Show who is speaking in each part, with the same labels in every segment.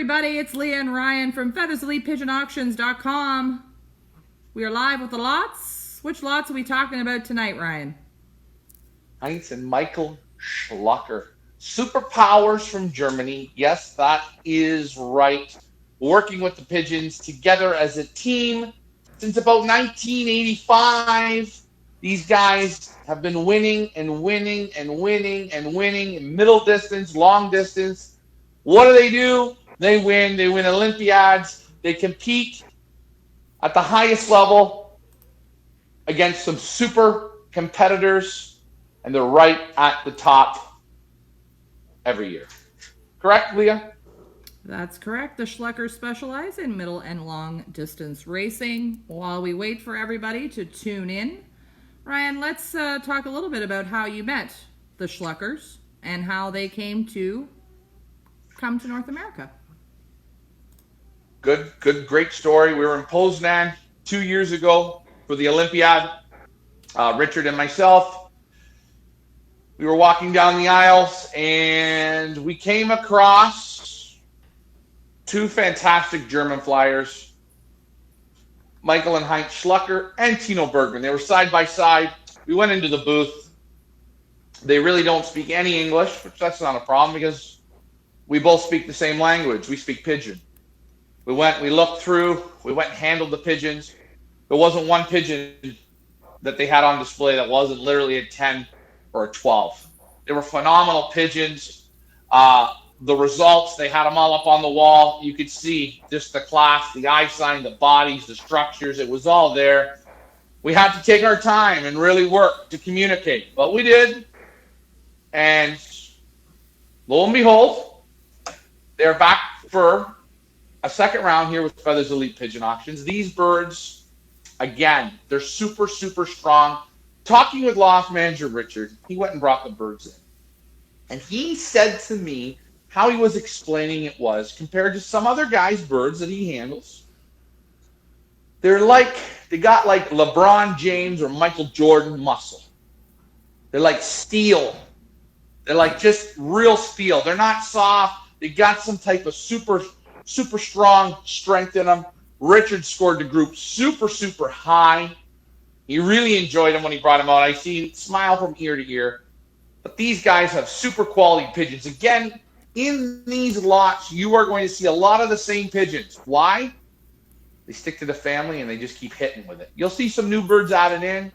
Speaker 1: Everybody, it's Leah and Ryan from FeathersElitePigeonAuctions.com. We are live with the lots. Which lots are we talking about tonight, Ryan?
Speaker 2: Heinz and Michael Schlucker. Superpowers from Germany. Yes, that is right. Working with the Pigeons together as a team since about 1985. These guys have been winning and winning and winning and winning in middle distance, long distance. What do? They win. They win Olympiads. They compete at the highest level against some super competitors, and they're right at the top every year. Correct, Leah?
Speaker 1: That's correct. The Schluckers specialize in middle and long distance racing. While we wait for everybody to tune in, Ryan, let's talk a little bit about how you met the Schluckers and how they come to North America.
Speaker 2: Good, great story. We were in Poznan 2 years ago for the Olympiad. Richard and myself, we were walking down the aisles and we came across two fantastic German flyers, Michael and Heinz Schlucker and Tino Bergman. They were side by side. We went into the booth. They really don't speak any English, which that's not a problem because we both speak the same language. We speak Pigeon. We looked through, we went and handled the pigeons. There wasn't one pigeon that they had on display that wasn't literally a 10 or a 12. They were phenomenal pigeons. The results, they had them all up on the wall. You could see just the class, the eye sign, the bodies, the structures. It was all there. We had to take our time and really work to communicate, but we did. And lo and behold, they're back for a second round here with Feathers Elite Pigeon Auctions. These birds, again, they're super, super strong. Talking with loft manager Richard, he went and brought the birds in. And he said to me how he was explaining it was compared to some other guys' birds that he handles. They got like LeBron James or Michael Jordan muscle. They're like steel. They're like just real steel. They're not soft. They got some type of super strong strength in them. Richard scored the group super, super high. He really enjoyed them when he brought them out. I see him smile from ear to ear. But these guys have super quality pigeons. Again, in these lots, you are going to see a lot of the same pigeons. Why? They stick to the family and they just keep hitting with it. You'll see some new birds added in.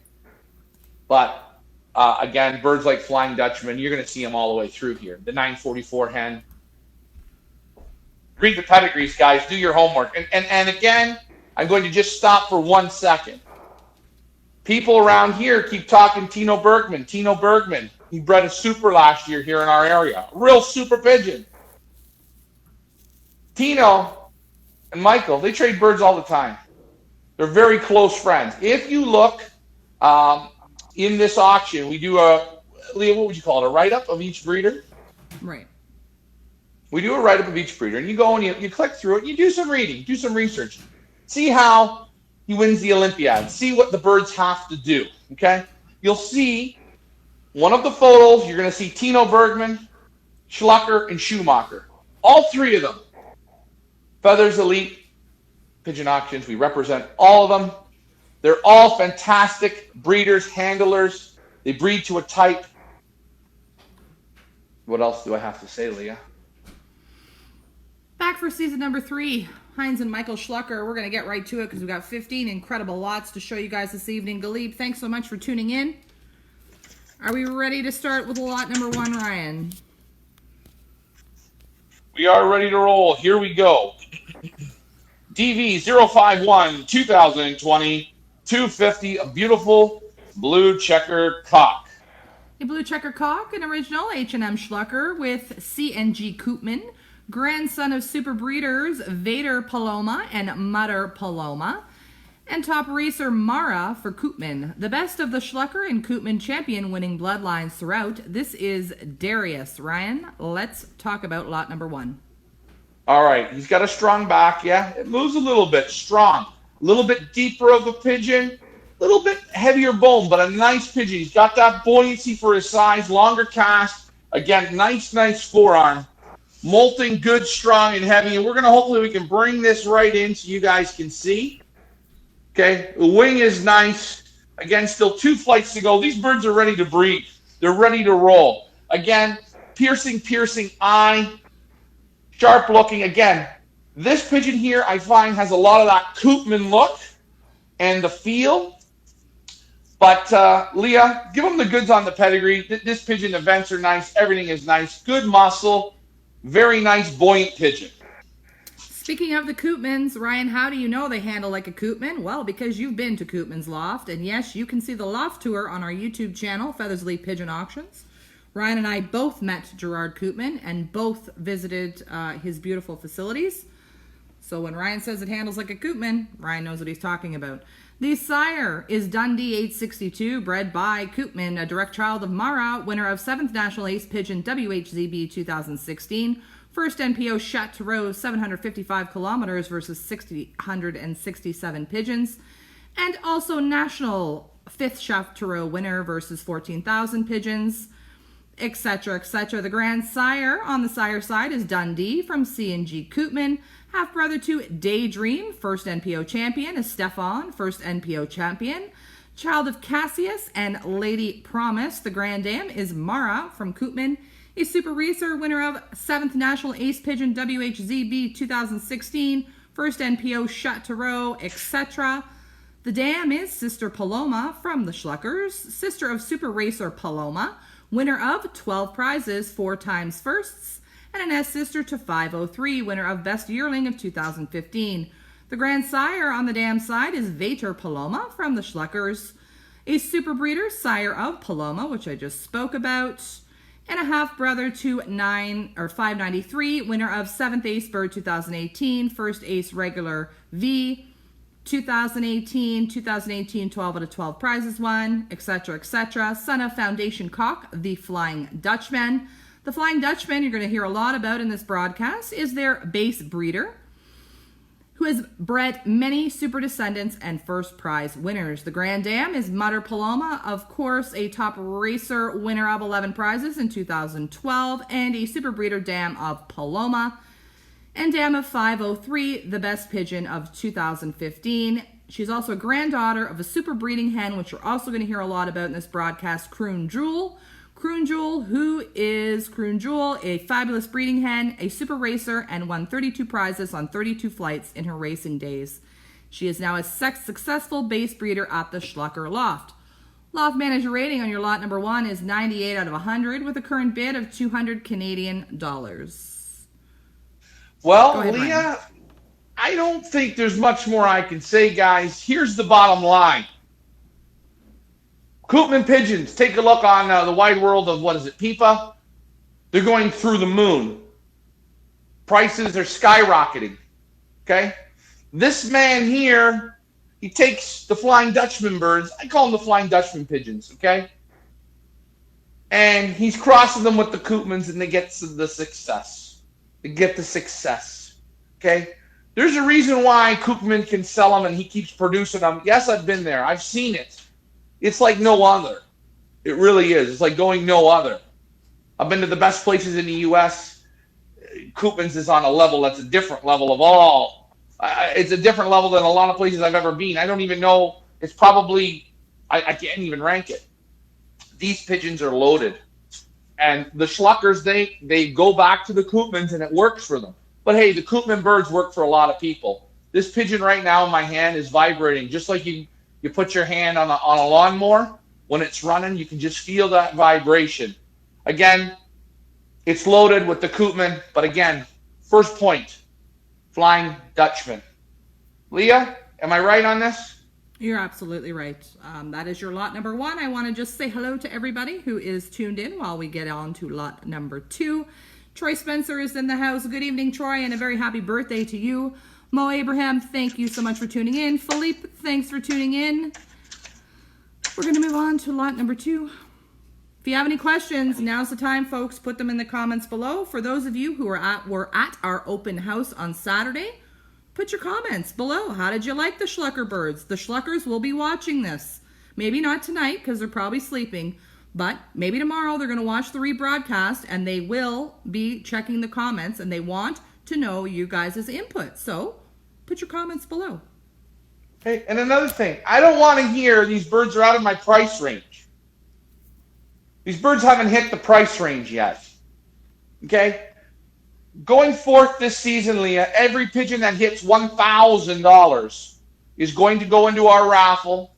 Speaker 2: But again, birds like Flying Dutchman, you're going to see them all the way through here. The 944 hen. Read the pedigrees, guys. Do your homework. And again, I'm going to just stop for 1 second. People around here keep talking Tino Bergman. Tino Bergman, he bred a super last year here in our area. Real super pigeon. Tino and Michael, they trade birds all the time. They're very close friends. If you look in this auction, we do Leah, what would you call it, a write-up of each breeder?
Speaker 1: Right.
Speaker 2: We do a write-up of each breeder, and you go and you click through it, and you do some reading, do some research. See how he wins the Olympiad. See what the birds have to do, okay? You'll see one of the photos, you're going to see Tino Bergman, Schlucker, and Schumacher. All three of them. Feathers Elite Pigeon Auctions, we represent all of them. They're all fantastic breeders, handlers. They breed to a type. What else do I have to say, Leah?
Speaker 1: Back for season number 3, Heinz and Michael Schlucker. We're going to get right to it because we've got 15 incredible lots to show you guys this evening. Galib, thanks so much for tuning in. Are we ready to start with lot number 1, Ryan?
Speaker 2: We are ready to roll. Here we go. DV 051 2020 250, a beautiful blue checker cock.
Speaker 1: A blue checker cock, an original H&M Schlucker with C&G Koopman, grandson of super breeders Vader Paloma and Mutter Paloma, and top racer Mara for Koopman. The best of the Schlucker and Koopman champion winning bloodlines throughout. This is Darius. Ryan, let's talk about lot number 1.
Speaker 2: All right, he's got a strong back, yeah. It moves a little bit, strong. A little bit deeper of a pigeon, a little bit heavier bone, but a nice pigeon. He's got that buoyancy for his size, longer cast. Again, nice forearm. molting, good, strong, and heavy. And we're going to hopefully we can bring this right in so you guys can see. Okay, the wing is nice. Again, still 2 flights to go. These birds are ready to breed. They're ready to roll. Again, piercing eye, sharp looking. Again, this pigeon here I find has a lot of that Koopman look and the feel. But Leah, give them the goods on the pedigree. This pigeon, the vents are nice. Everything is nice. Good muscle. Very nice, buoyant pigeon.
Speaker 1: Speaking of the Koopmans, Ryan, how do you know they handle like a Koopman? Well, because you've been to Koopman's Loft, and yes, you can see the loft tour on our YouTube channel, Feathersley Pigeon Auctions. Ryan and I both met Gerard Koopman and both visited his beautiful facilities. So when Ryan says it handles like a Koopman, Ryan knows what he's talking about. The sire is Dundee 862, bred by Koopman, a direct child of Mara, winner of 7th National Ace Pigeon WHZB 2016. First NPO shot to row 755 kilometers versus 667 pigeons. And also national 5th shot to row winner versus 14,000 pigeons, etc., etc. The grand sire on the sire side is Dundee from C&G Koopman. Half brother to Daydream, first NPO champion, is Stefan, first NPO champion. Child of Cassius and Lady Promise. The grand dam is Mara from Koopman. A super racer, winner of 7th National Ace Pigeon WHZB 2016, first NPO shot to row, etc. The dam is Sister Paloma from the Schluckers, sister of super racer Paloma, winner of 12 prizes, 4 times firsts, and an S-sister to 503, winner of Best Yearling of 2015. The grandsire on the dam side is Vater Paloma from the Schluckers, a super breeder, sire of Paloma, which I just spoke about, and a half-brother to 593, winner of 7th Ace Bird 2018, first Ace Regular V 2018, 12 out of 12 prizes won, etc., etc. Son of Foundation Cock, the Flying Dutchman. The Flying Dutchman, you're going to hear a lot about in this broadcast, is their base breeder, who has bred many super descendants and first prize winners. The Grand Dam is Mother Paloma, of course, a top racer, winner of 11 prizes in 2012, and a super breeder dam of Paloma, and dam of 503, the best pigeon of 2015. She's also a granddaughter of a super breeding hen, which you're also going to hear a lot about in this broadcast, Croon Jewel. Croon Jewel, who is Croon Jewel, a fabulous breeding hen, a super racer, and won 32 prizes on 32 flights in her racing days. She is now a successful base breeder at the Schlucker Loft. Loft manager rating on your lot number 1 is 98 out of 100 with a current bid of 200 Canadian dollars.
Speaker 2: Well, ahead, Leah, Ryan. I don't think there's much more I can say, guys. Here's the bottom line. Koopman pigeons, take a look on the wide world of, Fepa. They're going through the moon. Prices are skyrocketing, okay? This man here, he takes the Flying Dutchman birds. I call them the Flying Dutchman pigeons, okay? And he's crossing them with the Koopmans, and they get the success. They get the success, okay? There's a reason why Koopman can sell them, and he keeps producing them. Yes, I've been there. I've seen it. It's like no other. It really is. It's like going no other. I've been to the best places in the U.S. Koopman's is on a level that's a different level of all. It's a different level than a lot of places I've ever been. I don't even know. It's probably, I can't even rank it. These pigeons are loaded. And the Schluckers, they go back to the Koopmans, and it works for them. But hey, the Koopman birds work for a lot of people. This pigeon right now in my hand is vibrating, just like you put your hand on a lawnmower. When it's running, you can just feel that vibration. Again, it's loaded with the Koopman, but again, first point, Flying Dutchman. Leah, am I right on this?
Speaker 1: You're absolutely right. That is your lot number 1. I want to just say hello to everybody who is tuned in while we get on to lot number 2. Troy Spencer is in the house. Good evening, Troy, and a very happy birthday to you. Mo Abraham, thank you so much for tuning in. Philippe, thanks for tuning in. We're going to move on to lot number 2. If you have any questions, now's the time, folks. Put them in the comments below. For those of you who were at our open house on Saturday, put your comments below. How did you like the Schlucker birds? The Schluckers will be watching this. Maybe not tonight because they're probably sleeping, But maybe tomorrow they're going to watch the rebroadcast and they will be checking the comments and they want to know you guys' input. So put your comments below.
Speaker 2: Okay, and another thing, I don't want to hear these birds are out of my price range. These birds haven't hit the price range yet. Okay? Going forth this season, Leah, every pigeon that hits $1,000 is going to go into our raffle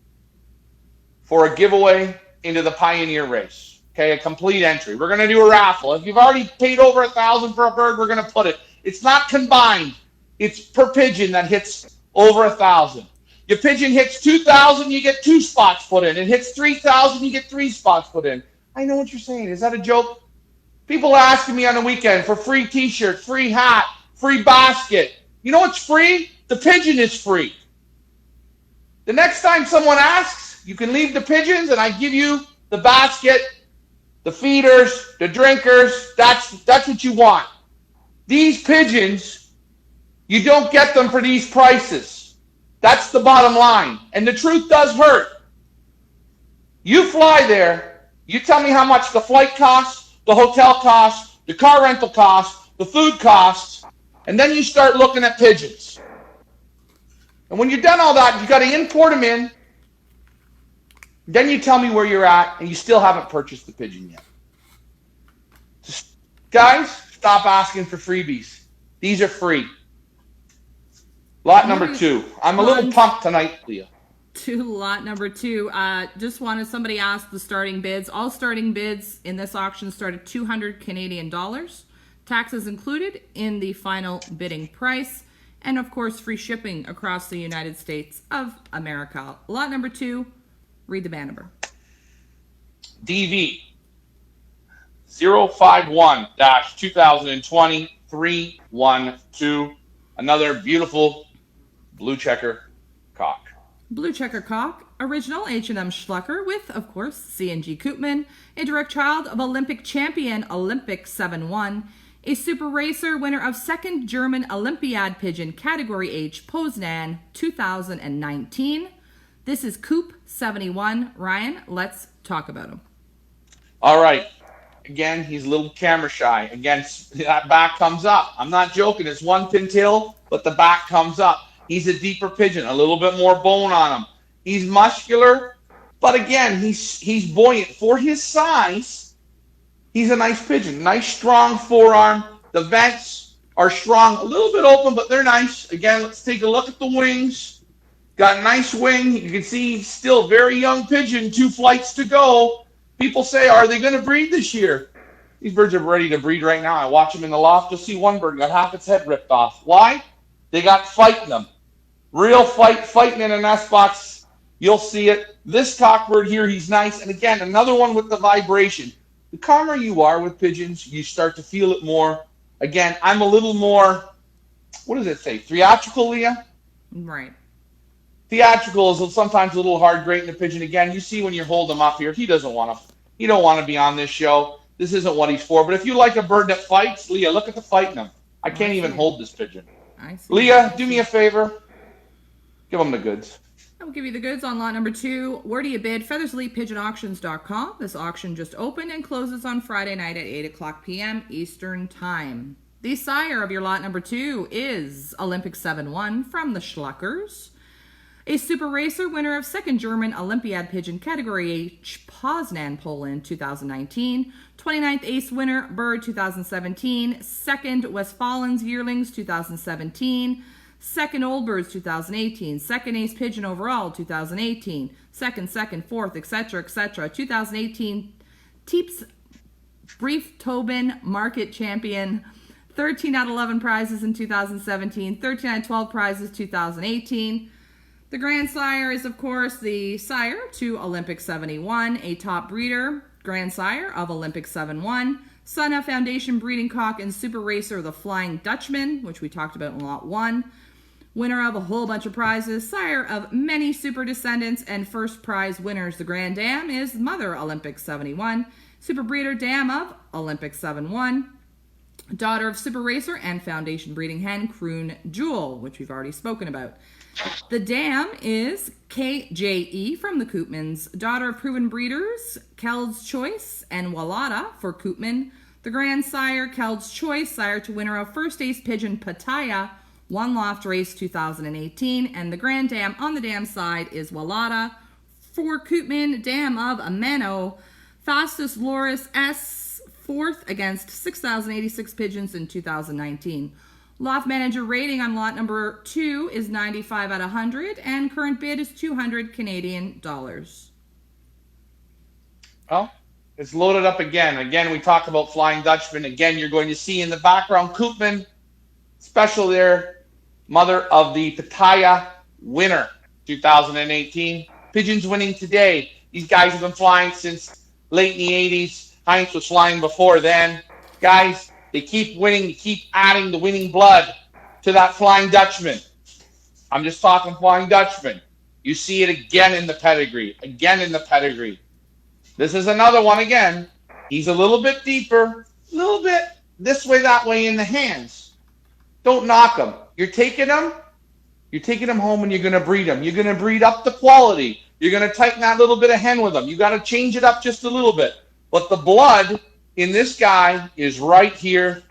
Speaker 2: for a giveaway into the Pioneer race. Okay, a complete entry. We're going to do a raffle. If you've already paid over $1,000 for a bird, we're going to put it. It's not combined. It's per pigeon that hits over $1,000. Your pigeon hits $2,000, you get 2 spots put in. It hits $3,000, you get 3 spots put in. I know what you're saying. Is that a joke? People are asking me on the weekend for free t-shirt, free hat, free basket. You know what's free? The pigeon is free. The next time someone asks, you can leave the pigeons and I give you the basket, the feeders, the drinkers. That's what you want. These pigeons, you don't get them for these prices. That's the bottom line. And the truth does hurt. You fly there, you tell me how much the flight costs, the hotel costs, the car rental costs, the food costs, and then you start looking at pigeons. And when you've done all that, you've got to import them in. Then you tell me where you're at, and you still haven't purchased the pigeon yet. Just, guys, stop asking for freebies. These are free. Lot number 2. I'm a little pumped tonight, Leah.
Speaker 1: Lot number 2. Just wanted somebody asked the starting bids. All starting bids in this auction start at 200 Canadian dollars. Taxes included in the final bidding price. And of course, free shipping across the United States of America. Lot number 2, read the band number.
Speaker 2: DV 051-2020-312. Another beautiful blue checker cock.
Speaker 1: Blue checker cock, original H&M Schlucker with, of course, C&G Koopman, a direct child of Olympic champion Olympic 7-1, a super racer, winner of 2nd German Olympiad Pigeon Category H Poznan 2019. This is Coop 71. Ryan, let's talk about him.
Speaker 2: All right. Again, he's a little camera shy. Again, that back comes up. I'm not joking. It's one pintail, but the back comes up. He's a deeper pigeon, a little bit more bone on him. He's muscular, but again, he's buoyant. For his size, he's a nice pigeon. Nice, strong forearm. The vents are strong, a little bit open, but they're nice. Again, let's take a look at the wings. Got a nice wing. You can see he's still a very young pigeon, 2 flights to go. People say, are they going to breed this year? These birds are ready to breed right now. I watch them in the loft. You'll see one bird got half its head ripped off. Why? They got fighting them. Real fighting in a nest box. You'll see it. This cockbird here, he's nice. And again, another one with the vibration. The calmer you are with pigeons, you start to feel it more. Again, I'm a little more, what does it say? Theatrical, Leah?
Speaker 1: Right.
Speaker 2: Theatrical is sometimes a little hard grating the pigeon. Again, you see when you hold him up here, he don't want to be on this show. This isn't what he's for. But if you like a bird that fights, Leah, look at the fighting him. I can't even hold this pigeon. Leah, do me a favor. Give them the goods.
Speaker 1: I'll give you the goods on lot number 2. Where do you bid? FeathersLeapPigeonAuctions.com. This auction just opened and closes on Friday night at 8 o'clock p.m. Eastern Time. The sire of your lot number 2 is Olympic 7-1 from the Schluckers. A super racer, winner of 2nd German Olympiad Pigeon Category H Poznan, Poland 2019. 29th Ace winner, Bird 2017. 2nd Westfalens Yearlings 2017. 2nd Old Birds 2018, 2nd Ace Pigeon overall 2018, 2nd, 4th, etc., etc. 2018 Teeps Brief Tobin Market Champion, 13 out of 11 prizes in 2017, 13 out of 12 prizes 2018. The grandsire is, of course, the sire to Olympic 71, a top breeder, grandsire of Olympic 7-1, son of Foundation Breeding Cock and super racer the Flying Dutchman, which we talked about in lot 1. Winner of a whole bunch of prizes, sire of many super descendants, and first prize winners. The Grand Dam is Mother Olympic 71, super breeder Dam of Olympic 7-1. Daughter of Super Racer and Foundation breeding hen Croon Jewel, which we've already spoken about. The dam is KJE from the Koopmans. Daughter of proven breeders, Keld's Choice and Walata for Koopman. The grandsire, Keld's Choice, sire to winner of first ace pigeon Pattaya, one loft race 2018. And the grand dam on the dam side is Walata for Koopman. Dam of Ameno, fastest Loris S, fourth against 6,086 pigeons in 2019. Loft manager rating on lot number 2 is 95 out of 100, and current bid is 200 Canadian dollars.
Speaker 2: Well, it's loaded up again. Again, we talk about Flying Dutchman. Again, you're going to see in the background Koopman, special there, mother of the Pattaya winner 2018. Pigeons winning today. These guys have been flying since late in the 80s. Heinz was flying before then. Guys, they keep winning, they keep adding the winning blood to that Flying Dutchman. I'm just talking Flying Dutchman. You see it again in the pedigree, again in the pedigree. This is another one again. He's a little bit deeper, a little bit this way, that way in the hands. Don't knock him. You're taking him home and you're going to breed him. You're going to breed up the quality. You're going to tighten that little bit of hen with him. You got to change it up just a little bit. But the blood in this guy is right here.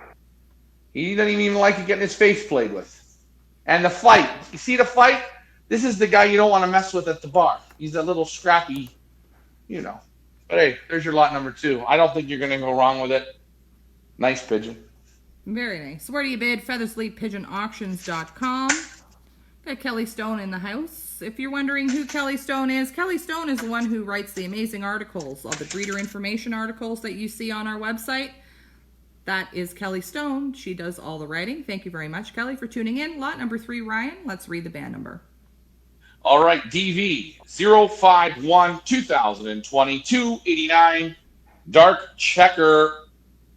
Speaker 2: He doesn't even like it getting his face played with. And the fight. You see the fight? This is the guy you don't want to mess with at the bar. He's a little scrappy, you know. But hey, there's your lot number 2. I don't think you're going to go wrong with it. Nice pigeon.
Speaker 1: Very nice. Where do you bid? FeathersleepPigeonAuctions.com. Got Kelly Stone in the house. If you're wondering who Kelly Stone is the one who writes the amazing articles, all the breeder information articles that you see on our website. That is Kelly Stone. She does all the writing. Thank you very much, Kelly, for tuning in. Lot number 3, Ryan. Let's read the band number.
Speaker 2: All right, DV 051 2022 89 dark checker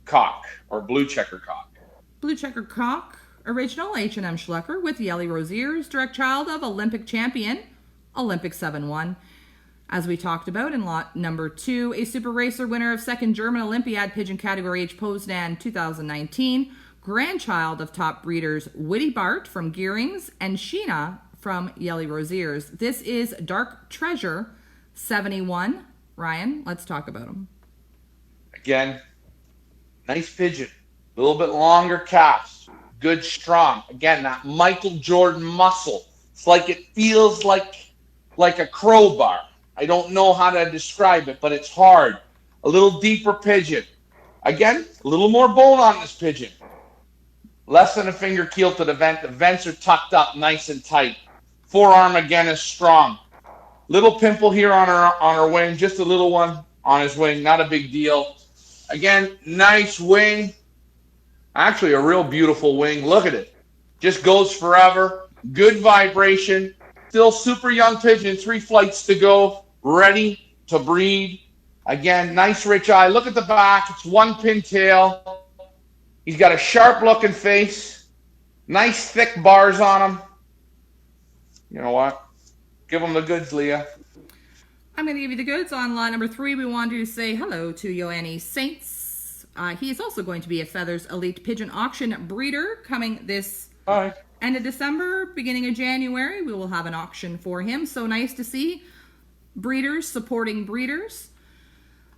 Speaker 2: cock or blue checker cock.
Speaker 1: Blue checker cock, original H&M Schlucker with yellow rose ears, direct child of Olympic champion, Olympic 7-1. As we talked about in lot number 2, a super racer winner of second German Olympiad pigeon category H Poznan 2019, grandchild of top breeders Witty Bart from Gearings and Sheena from Yelly Rosiers. This is Dark Treasure 71. Ryan, let's talk about him.
Speaker 2: Again, nice pigeon. A little bit longer calves. Good strong. Again, that Michael Jordan muscle. It's like it feels like a crowbar. I don't know how to describe it, but it's hard. A little deeper pigeon. Again, a little more bone on this pigeon. Less than a finger keel to the vent. The vents are tucked up nice and tight. Forearm again is strong. Little pimple here on her wing, just a little one on his wing, not a big deal. Again, nice wing. Actually, a real beautiful wing. Look at it. Just goes forever. Good vibration. Still super young pigeon. 3 flights to go. Ready to breed. Again, nice rich eye. Look at the back. It's 1 pin tail. He's got a sharp looking face. Nice thick bars on him. You know what? Give him the goods, Leah.
Speaker 1: I'm going to give you the goods on lot number 3. We want to say hello to Ioannis Saints. He is also going to be a Feathers Elite Pigeon Auction breeder coming this end of December, beginning of January. We will have an auction for him. So nice to see breeders supporting breeders.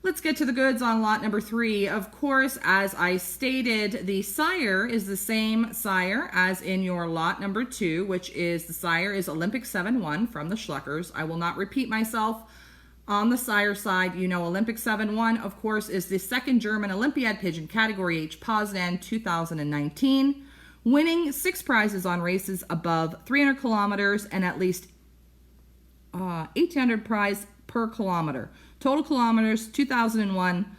Speaker 1: Let's get to the goods on lot number 3. Of course, as I stated, the sire is the same sire as in your lot number 2, which is the sire is Olympic 7-1 from the Schluckers. I will not repeat myself. On the sire side, you know Olympic 7-1, of course, is the second German Olympiad pigeon category H Poznan 2019, winning 6 prizes on races above 300 kilometers and at least 1,800 prize per kilometer. Total kilometers, 2001.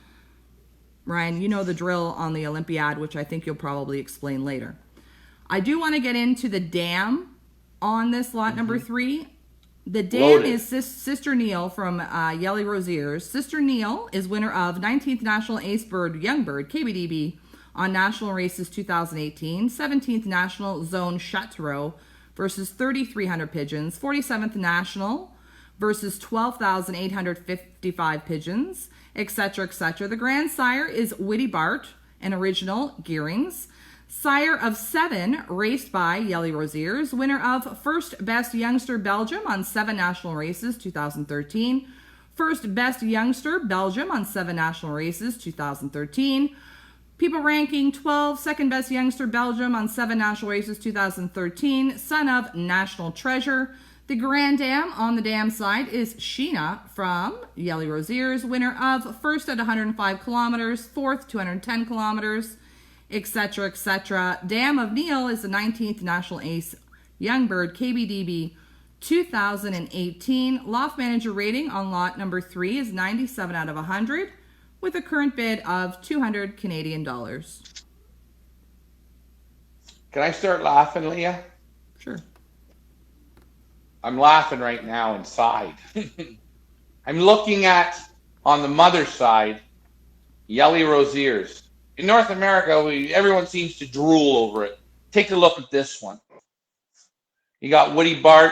Speaker 1: Ryan, you know the drill on the Olympiad, which I think you'll probably explain later. I do want to get into the dam on this lot number 3. The dam is Sister Neil from Yelly Rosiers. Sister Neil is winner of 19th National Ace Bird Young Bird, KBDB, on National Races 2018, 17th National Zone Chateau versus 3,300 pigeons, 47th National versus 12,855 pigeons, etc., etc. The grandsire is Witty Bart and original gearings. Sire of 7, raced by Yelly Rosiers, winner of First Best Youngster Belgium on 7 national races 2013. First Best Youngster Belgium on 7 national races 2013. People ranking 12, Second Best Youngster Belgium on 7 national races 2013. Son of National Treasure. The Grand Dam on the dam side is Sheena from Yelly Rosiers, winner of first at 105 kilometers, fourth 210 kilometers, etc., etc. Dam of Neil is the 19th National Ace Youngbird KBDB 2018. Loft manager rating on lot number 3 is 97 out of 100 with a current bid of 200 Canadian dollars.
Speaker 2: Can I start laughing, Leah?
Speaker 1: Sure.
Speaker 2: I'm laughing right now inside. I'm looking at, on the mother side, Yelly Rosiers. In North America, everyone seems to drool over it. Take a look at this one. You got Woody Bart.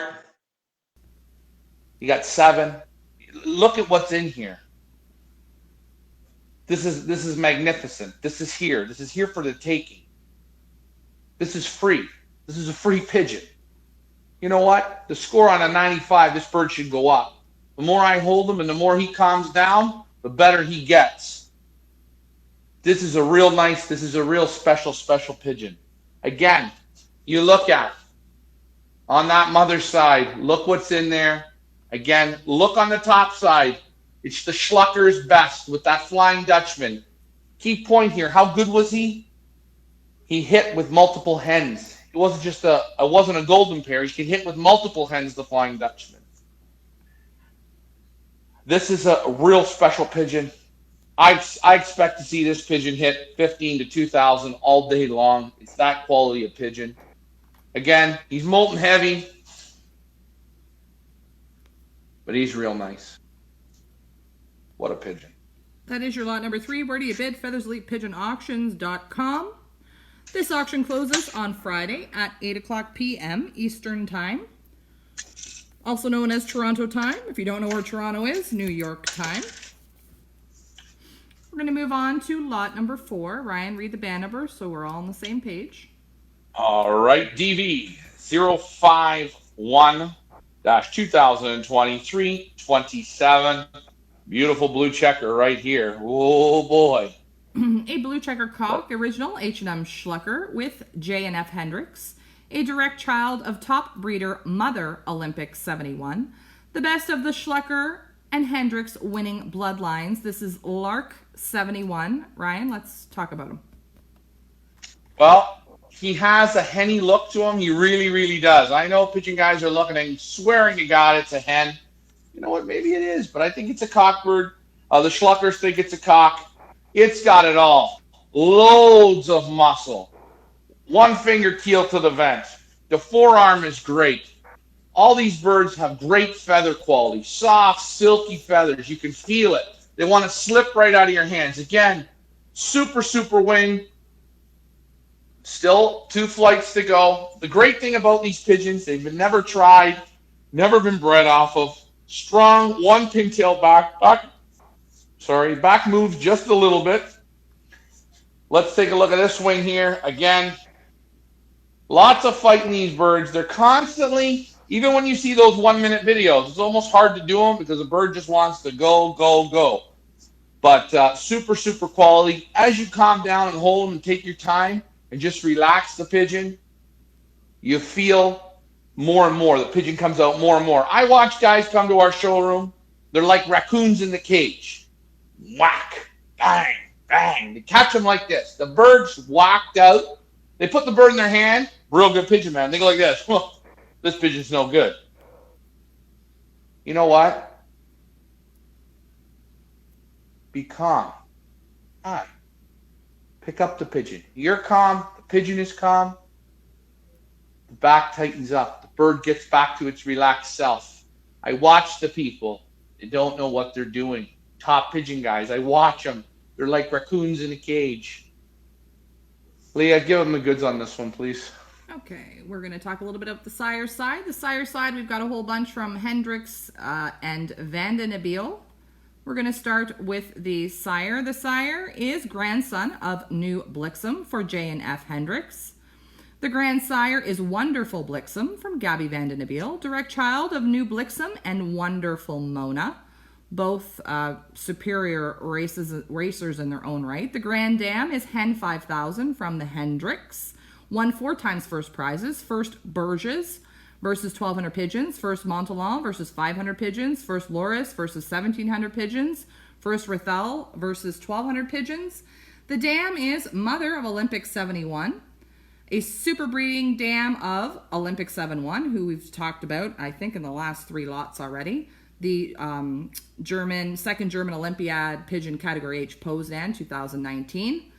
Speaker 2: You got 7. Look at what's in here. This is magnificent. This is here. This is here for the taking. This is free. This is a free pigeon. You know what? The score on a 95, this bird should go up. The more I hold him and the more he calms down, the better he gets. This is a real special pigeon. Again, you look at, on that mother's side, look what's in there. Again, look on the top side. It's the Schlucker's best with that Flying Dutchman. Key point here, how good was he? He hit with multiple hens. It wasn't a golden pair. He could hit with multiple hens, the Flying Dutchman. This is a real special pigeon. I expect to see this pigeon hit 15 to 2,000 all day long. It's that quality of pigeon. Again, he's molten heavy, but he's real nice. What a pigeon.
Speaker 1: That is your lot number 3. Where do you bid? FeathersElitePigeonAuctions.com. This auction closes on Friday at 8 o'clock p.m. Eastern Time, also known as Toronto time. If you don't know where Toronto is, New York time. We're going to move on to lot number 4. Ryan, read the band number so we're all on the same page.
Speaker 2: All right, DV 051-2023-27. Beautiful blue checker right here. Oh, boy.
Speaker 1: A blue checker cock, original H&M Schlucker with J&F Hendricks. A direct child of top breeder Mother Olympic 71. The best of the Schlucker and Hendricks winning bloodlines. This is Lark 71. Ryan, let's talk about him.
Speaker 2: Well, he has a henny look to him. He really, really does. I know pigeon guys are looking and swearing to God it's a hen. You know what? Maybe it is, but I think it's a cock bird. The Schluckers think it's a cock. It's got it all. Loads of muscle. One finger keel to the vent. The forearm is great. All these birds have great feather quality. Soft, silky feathers. You can feel it. They want to slip right out of your hands. Again, super, super wing. Still 2 flights to go. The great thing about these pigeons, they've been never tried, never been bred off of. Strong, 1 pigtail back moves just a little bit. Let's take a look at this wing here. Again, lots of fight in these birds. They're constantly, even when you see those 1-minute videos, it's almost hard to do them because the bird just wants to go, go, go. But super, super quality. As you calm down and hold them and take your time and just relax the pigeon, you feel more and more. The pigeon comes out more and more. I watch guys come to our showroom. They're like raccoons in the cage. Whack, bang, bang. They catch them like this. The bird's whacked out. They put the bird in their hand. Real good pigeon, man. They go like this. Well, this pigeon's no good. You know what? Be calm. Hi. Pick up the pigeon. You're calm. The pigeon is calm. The back tightens up. The bird gets back to its relaxed self. I watch the people. They don't know what they're doing. Top pigeon guys. I watch them. They're like raccoons in a cage. Leah, give them the goods on this one, please.
Speaker 1: Okay, we're going to talk a little bit about the sire side. The sire side, we've got a whole bunch from Hendricks and Vandenabile. We're going to start with the sire. The sire is grandson of New Blixum for J&F Hendricks. The grandsire is Wonderful Blixum from Gabby Vandenabeel, direct child of New Blixum and Wonderful Mona, both superior racers in their own right. The grand dam is Hen 5000 from the Hendricks, won 4 times first prizes. First Burges versus 1200 pigeons, first Montalon versus 500 pigeons, first Loris versus 1700 pigeons, first Rethel versus 1200 pigeons. The dam is mother of Olympic 71. A super breeding dam of Olympic 7-1, who we've talked about, I think, in the last 3 lots already. The second German Olympiad pigeon category H Poznan 2019.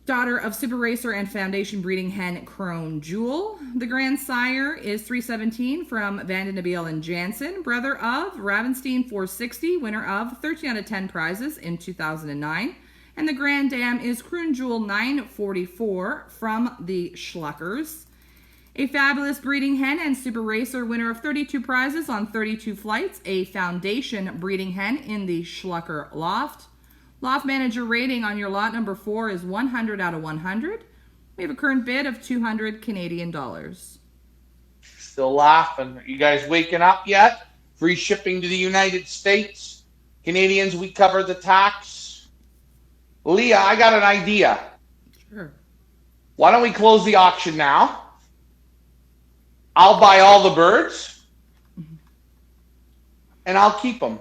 Speaker 1: Daughter of super racer and foundation breeding hen Crone Jewel. The grandsire is 317 from Vandenabeel and Jansen, brother of Ravenstein 460, winner of 13 out of 10 prizes in 2009. And the grand dam is Crone Jewel 944 from the Schluckers. A fabulous breeding hen and super racer, winner of 32 prizes on 32 flights. A foundation breeding hen in the Schlucker Loft. Loft manager rating on your lot number 4 is 100 out of 100. We have a current bid of 200 Canadian dollars.
Speaker 2: Still laughing. Are you guys waking up yet? Free shipping to the United States. Canadians, we cover the tax. Leah, I got an idea.
Speaker 1: Sure.
Speaker 2: Why don't we close the auction now? I'll buy all the birds, and I'll keep them.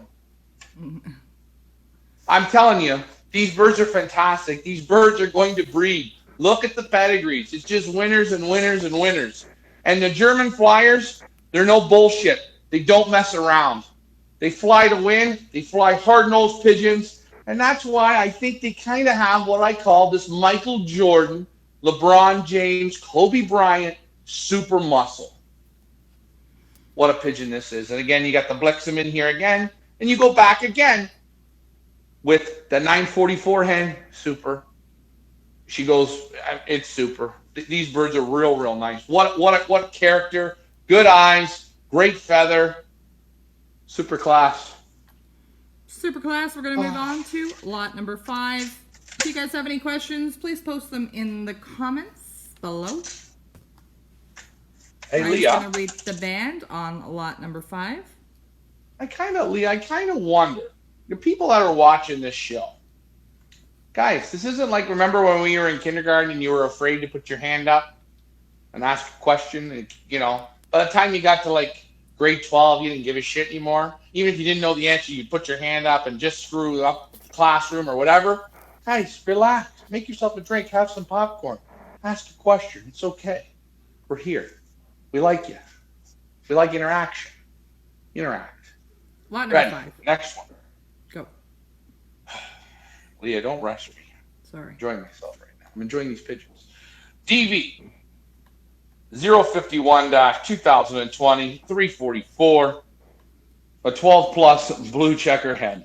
Speaker 2: I'm telling you, these birds are fantastic. These birds are going to breed. Look at the pedigrees. It's just winners and winners and winners. And the German Flyers, they're no bullshit. They don't mess around. They fly to win. They fly hard-nosed pigeons. And that's why I think they kind of have what I call this Michael Jordan, LeBron James, Kobe Bryant super muscle. What a pigeon this is. And again, you got the Blixum in here again. And you go back again with the 944 hen, super. She goes, it's super. These birds are real, real nice. What character, good eyes, great feather, super class.
Speaker 1: Super class. We're going to move on to lot number 5. If you guys have any questions, please post them in the comments below.
Speaker 2: Hey,
Speaker 1: I'm
Speaker 2: Leah.
Speaker 1: going to read the band on lot number 5.
Speaker 2: I kind of wonder, the people that are watching this show, guys, this isn't like, remember when we were in kindergarten and you were afraid to put your hand up and ask a question? And, you know, by the time you got to like grade 12, you didn't give a shit anymore. Even if you didn't know the answer, you'd put your hand up and just screw up the classroom or whatever. Guys, relax. Make yourself a drink. Have some popcorn. Ask a question. It's okay. We're here. We like you. We like interaction. Interact.
Speaker 1: Lot number 5.
Speaker 2: Next one.
Speaker 1: Go.
Speaker 2: Leah, don't rush me.
Speaker 1: Sorry.
Speaker 2: I'm enjoying myself right now. I'm enjoying these pigeons. DV 051-2020 344. A 12-plus blue checker hen.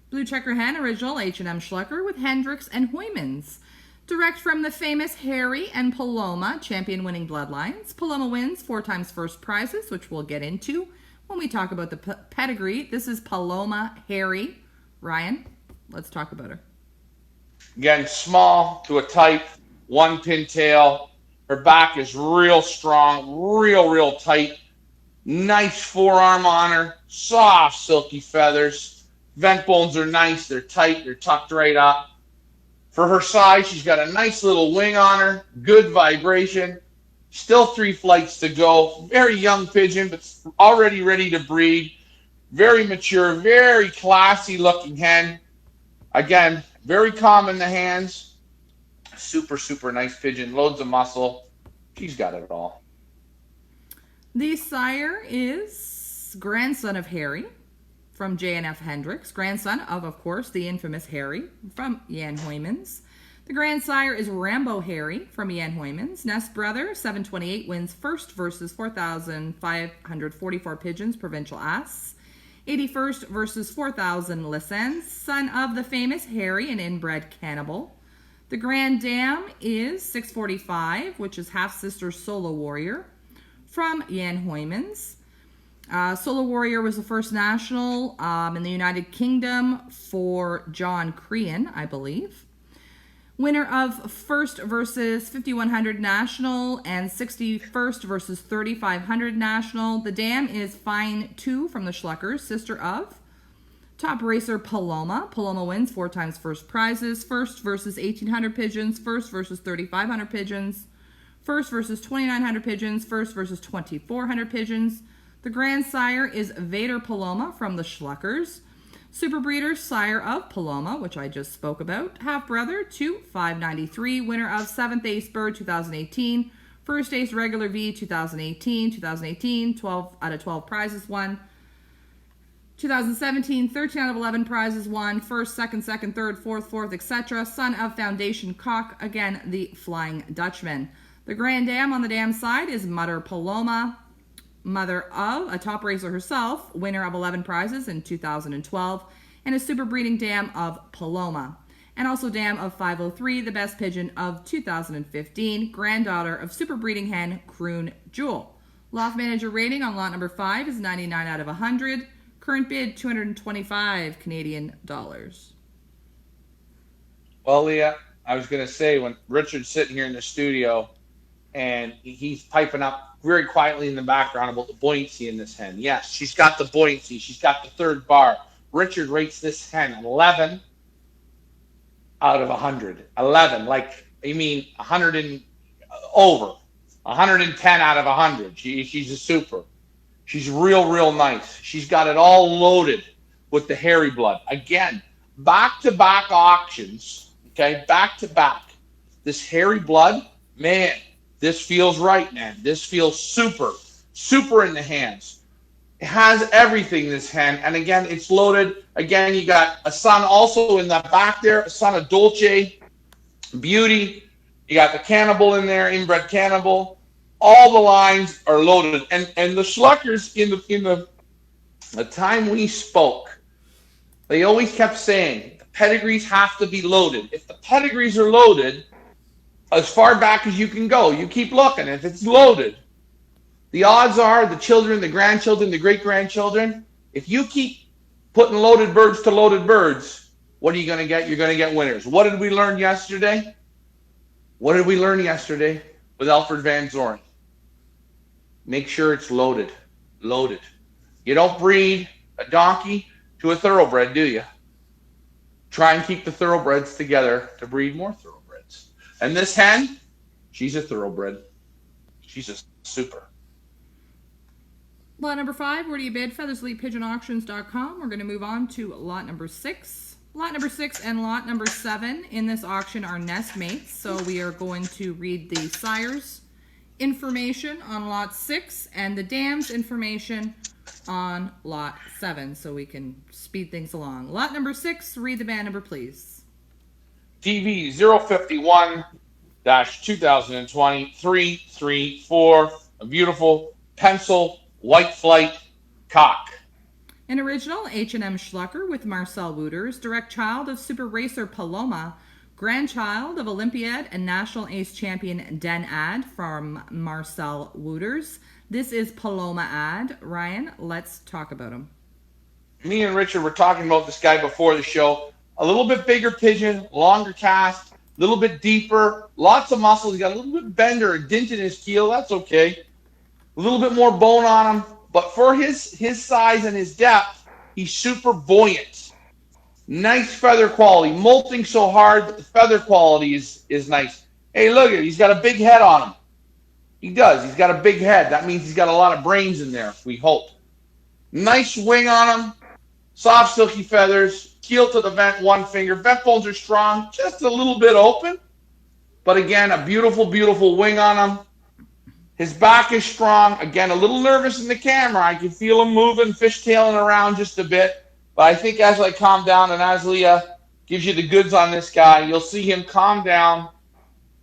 Speaker 1: Blue checker hen, original H&M Schlucker with Hendricks and Hoymans. Direct from the famous Harry and Paloma champion-winning bloodlines. Paloma wins 4 times first prizes, which we'll get into when we talk about the pedigree. This is Paloma Harry. Ryan, let's talk about her.
Speaker 2: Again, small to a tight, 1-pin tail. Her back is real strong, real tight. Nice forearm on her. Soft, silky feathers. Vent bones are nice. They're tight. They're tucked right up. For her size, she's got a nice little wing on her. Good vibration. Still 3 flights to go. Very young pigeon, but already ready to breed. Very mature, very classy looking hen. Again, very calm in the hands. Super nice pigeon. Loads of muscle. She's got it all.
Speaker 1: The sire is grandson of Harry from J&F Hendricks. Grandson of course, the infamous Harry from Jan Hoymans. The grandsire is Rambo Harry from Jan Hoymans. Nest brother, 728, wins first versus 4,544 pigeons, provincial ass. 81st versus 4,000 listens. Son of the famous Harry, an inbred cannibal. The grand dam is 645, which is half-sister Solo Warrior from Jan Hoymans. Solo Warrior was the first national in the United Kingdom for John Crean, I believe. Winner of first versus 5100 national and 61st versus 3500 national. The dam is Fine 2 from the Schluckers, sister of. Top racer Paloma. Paloma wins 4 times first prizes. First versus 1800 pigeons. First versus 3500 pigeons. First versus 2900 pigeons. First versus 2400 pigeons. The grandsire is Vader Paloma from the Schluckers. Super breeder, sire of Paloma, which I just spoke about. Half brother to 593. Winner of 7th Ace Bird 2018. First Ace Regular V 2018. 2018, 12 out of 12 prizes won. 2017, 13 out of 11 prizes won. First, second, third, fourth, etc. Son of Foundation Cock. Again, the Flying Dutchman. The Grand Dam on the dam side is Mother Paloma. Mother of a top racer herself, winner of 11 prizes in 2012, and a super breeding dam of Paloma. And also dam of 503, the best pigeon of 2015, granddaughter of super breeding hen Croon Jewel. Loft manager rating on lot number 5 is 99 out of 100. Current bid, 225 Canadian dollars.
Speaker 2: Well, Leah, I was going to say, when Richard's sitting here in the studio and he's piping up very quietly in the background about the buoyancy in this hen. Yes, she's got the buoyancy. She's got the third bar. Richard rates this hen 11 out of 100. 11, like, I mean, 100 and over. 110 out of 100. She's a super. She's real nice. She's got it all loaded with the hairy blood. Again, back-to-back auctions, okay, back-to-back. This hairy blood, man, this feels right, man. This feels super in the hands. It has everything, this hen. And again, it's loaded. Again, you got a son also in the back there, a son of Dolce Beauty. You got the cannibal in there, inbred cannibal. All the lines are loaded. And the Schluckers, in the time we spoke, they always kept saying the pedigrees have to be loaded. If the pedigrees are loaded, as far back as you can go, you keep looking. If it's loaded, the odds are the children, the grandchildren, the great-grandchildren, if you keep putting loaded birds to loaded birds, what are you going to get? You're going to get winners. What did we learn yesterday? What did we learn yesterday with Alfred Van Zoren? Make sure it's loaded. Loaded. You don't breed a donkey to a thoroughbred, do you? Try and keep the thoroughbreds together to breed more thoroughbreds. And this hen, she's a thoroughbred. She's a super.
Speaker 1: Lot number 5, where do you bid? FeathersLeapPigeonAuctions.com. We're going to move on to lot number 6. Lot number 6 and lot number 7 in this auction are nest mates. So we are going to read the sire's information on lot 6 and the dam's information on lot 7 so we can speed things along. Lot number 6, read the band number, please.
Speaker 2: TV 051-2020 334, a beautiful pencil white flight cock.
Speaker 1: An original H&M Schlucker with Marcel Wooters, direct child of super racer Paloma, grandchild of Olympiad and national ace champion Den Ad from Marcel Wooters. This is Paloma Ad. Ryan, let's talk about him.
Speaker 2: Me and Richard were talking about this guy before the show. A little bit bigger pigeon, longer cast, a little bit deeper, lots of muscle. He's got a little bit bender, a dint in his keel. That's okay. A little bit more bone on him. But for his size and his depth, he's super buoyant. Nice feather quality. Molting so hard, but the feather quality is nice. Hey, look at it. He's got a big head on him. He does. He's got a big head. That means he's got a lot of brains in there, we hope. Nice wing on him. Soft, silky feathers. Keel to the vent, one finger. Vent bones are strong, just a little bit open. But again, a beautiful wing on him. His back is strong. Again, a little nervous in the camera. I can feel him moving, fishtailing around just a bit. But I think as I calm down and as Leah gives you the goods on this guy, you'll see him calm down.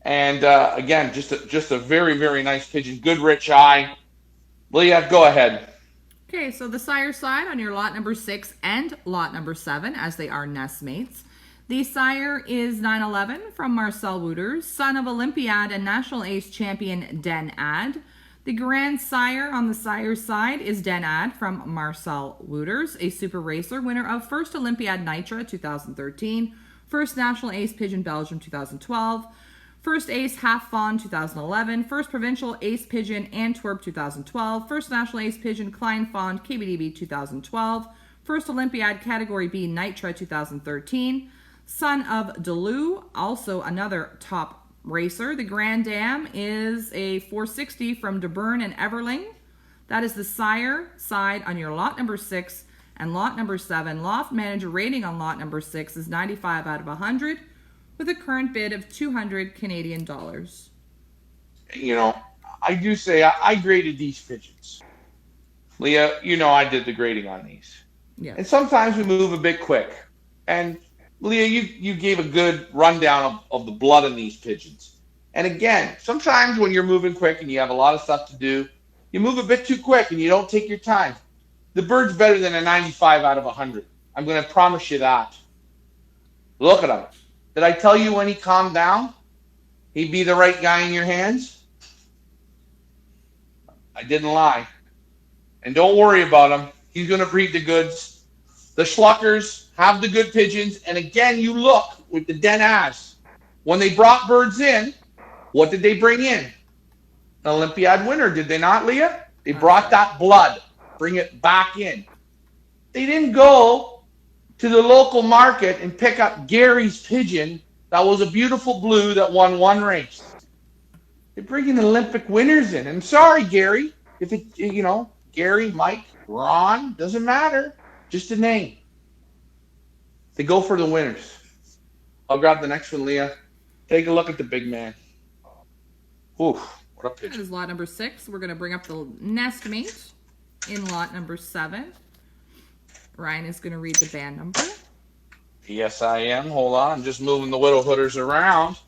Speaker 2: And again, just a very nice pigeon. Good rich eye. Leah, go ahead.
Speaker 1: Okay, so the sire side on your lot number 6 and lot number 7, as they are nest mates. The sire is 911 from Marcel Wooters, son of Olympiad and national ace champion Den Ad. The Grand Sire on the sire side is Den Ad from Marcel Wouters, a super racer, winner of first Olympiad Nitra 2013, first National Ace Pigeon Belgium 2012, first Ace Half Fawn 2011, first Provincial Ace Pigeon Antwerp 2012, first National Ace Pigeon Klein Fawn KBDB 2012, first Olympiad Category B Nitra 2013, son of Deleu, also another top racer. The Grand Dam is a 460 from De Bern and Everling. That is the sire side on your lot number 6 and lot number 7. Loft manager rating on lot number 6 is 95 out of 100 with a current bid of 200 Canadian dollars.
Speaker 2: You know, I do say I graded these pigeons. Leah, you know I did the grading on these.
Speaker 1: Yeah.
Speaker 2: And sometimes we move a bit quick. And Leah, you gave a good rundown of the blood in these pigeons. And again, sometimes when you're moving quick and you have a lot of stuff to do, you move a bit too quick and you don't take your time. The bird's better than a 95 out of 100. I'm going to promise you that. Look at him. Did I tell you when he calmed down, he'd be the right guy in your hands? I didn't lie. And don't worry about him. He's going to breed the goods. The Schluckers have the good pigeons. And again, you look with the Den Ads. When they brought birds in, what did they bring in? An Olympiad winner, did they not, Leah? They brought that blood. Bring it back in. They didn't go to the local market and pick up Gary's pigeon that was a beautiful blue that won one race. They're bringing Olympic winners in. And sorry, Gary, if it, you know, Gary, Mike, Ron, doesn't matter. Just a name. They go for the winners. I'll grab the next one, Leah. Take a look at the big man. Ooh, what a pigeon.
Speaker 1: That is lot number 6. We're going to bring up the nest mate in lot number 7. Ryan is going to read the band number.
Speaker 2: Yes, I am. Hold on. I'm just moving the widow hooders around.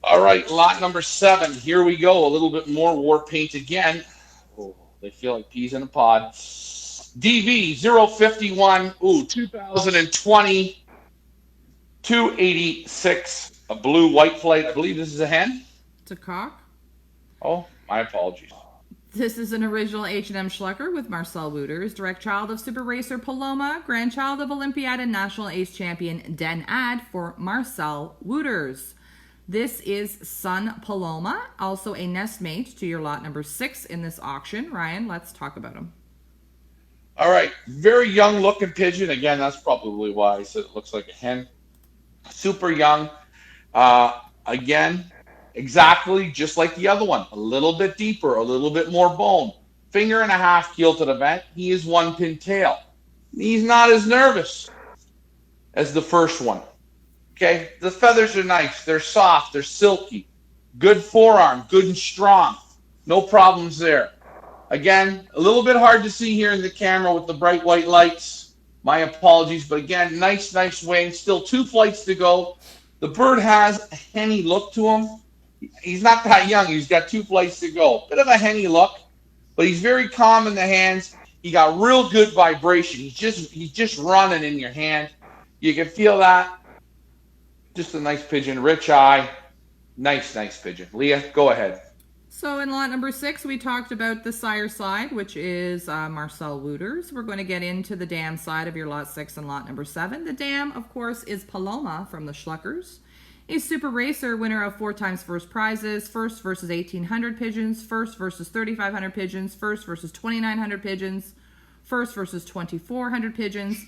Speaker 2: All right, lot number 7. Here we go. A little bit more war paint again. Oh, they feel like peas in a pod. DV 051, 2020, 286, a blue white flight. I believe this is a hen.
Speaker 1: It's a cock.
Speaker 2: Oh, my apologies.
Speaker 1: This is an original H&M Schlucker with Marcel Wouters, direct child of super racer Paloma, grandchild of Olympiad and National Ace champion Den Ad for Marcel Wouters. This is son Paloma, also a nest mate to your lot number 6 in this auction. Ryan, let's talk about him.
Speaker 2: All right, very young looking pigeon. Again, that's probably why I said it looks like a hen. Super young. Again, exactly just like the other one. A little bit deeper, a little bit more bone. Finger and a half keel to the vent. He is one pin tail. He's not as nervous as the first one. Okay, the feathers are nice. They're soft. They're silky. Good forearm, good and strong. No problems there. Again, a little bit hard to see here in the camera with the bright white lights. My apologies, but again, nice wing. Still 2 flights to go. The bird has a henny look to him. He's not that young. He's got 2 flights to go. Bit of a henny look, but he's very calm in the hands. He got real good vibration. He's just running in your hand. You can feel that. Just a nice pigeon, rich eye. Nice pigeon. Leah, go ahead.
Speaker 1: So in lot number 6, we talked about the sire side, which is Marcel Wouters. We're going to get into the dam side of your lot 6 and lot number 7. The dam, of course, is Paloma from the Schluckers. A super racer, winner of 4 times first prizes, first versus 1,800 pigeons, first versus 3,500 pigeons, first versus 2,900 pigeons, first versus 2,400 pigeons.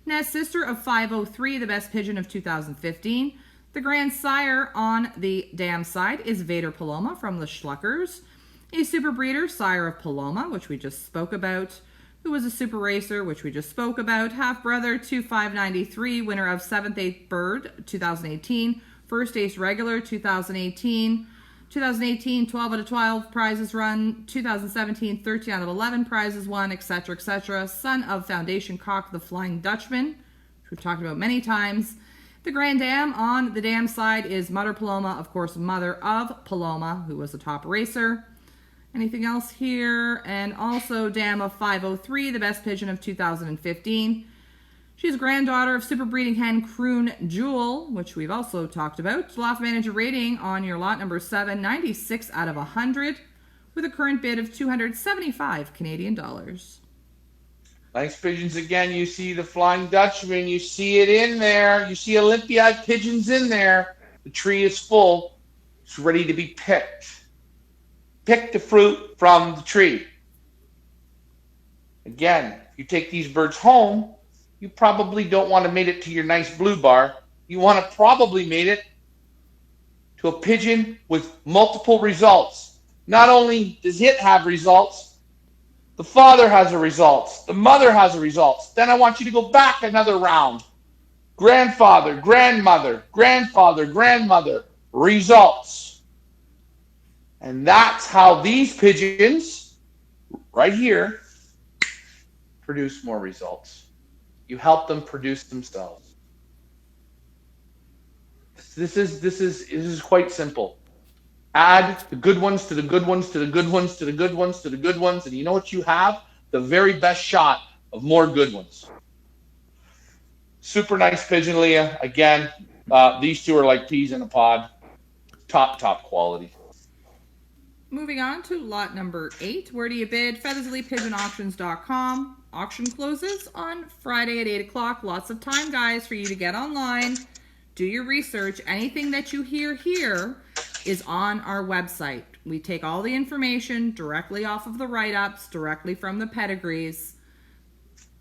Speaker 1: Nest sister of 503, the best pigeon of 2015. The Grand Sire on the dam side is Vader Paloma from the Schluckers. A super breeder, sire of Paloma, which we just spoke about, who was a super racer, which we just spoke about. Half brother to 593, winner of 7th 8th bird 2018. First ace regular 2018. 2018, 12 out of 12 prizes run. 2017, 13 out of 11 prizes won, etc., etc. Son of Foundation Cock, the Flying Dutchman, which we've talked about many times. The Grand Dam on the dam side is Mother Paloma, of course, mother of Paloma, who was a top racer. Anything else here? And also dam of 503, the best pigeon of 2015. She's granddaughter of super breeding hen Croon Jewel, which we've also talked about. Loft manager rating on your lot number 7, 96 out of 100, with a current bid of 275 Canadian dollars.
Speaker 2: Nice pigeons again. You see the Flying Dutchman. You see it in there. You see Olympiad pigeons in there. The tree is full. It's ready to be picked. Pick the fruit from the tree. Again, if you take these birds home, you probably don't want to mate it to your nice blue bar. You want to probably mate it to a pigeon with multiple results. Not only does it have results, the father has a results. The mother has a results. Then I want you to go back another round. Grandfather, grandmother, grandfather, grandmother, results. And that's how these pigeons, right here, produce more results. You help them produce themselves. This is quite simple. Add the good ones to the good ones to the good ones to the good ones to the good ones, and you know what you have? The very best shot of more good ones. Super nice pigeon, Leah. Again, these two are like peas in a pod. Top quality.
Speaker 1: Moving on to lot number 8. Where do you bid? FeatherslyPigeonAuctions.com. Auction closes on Friday at 8 o'clock. Lots of time, guys, for you to get online, do your research. Anything that you hear here is on our website. We take all the information directly off of the write-ups, directly from the pedigrees.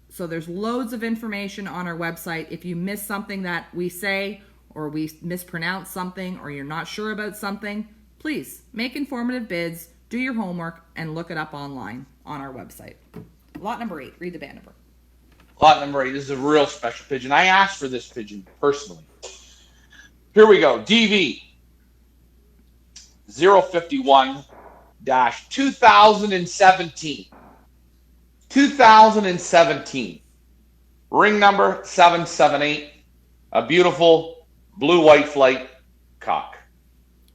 Speaker 1: So there's loads of information on our website. If you miss something that we say, or we mispronounce something, or you're not sure about something, please make informative bids, do your homework, and look it up online on our website. Lot number 8, read the band number.
Speaker 2: Lot number 8, this is a real special pigeon. I asked for this pigeon personally. Here we go, DV 051-2017. 2017. Ring number 778. A beautiful blue-white flight cock.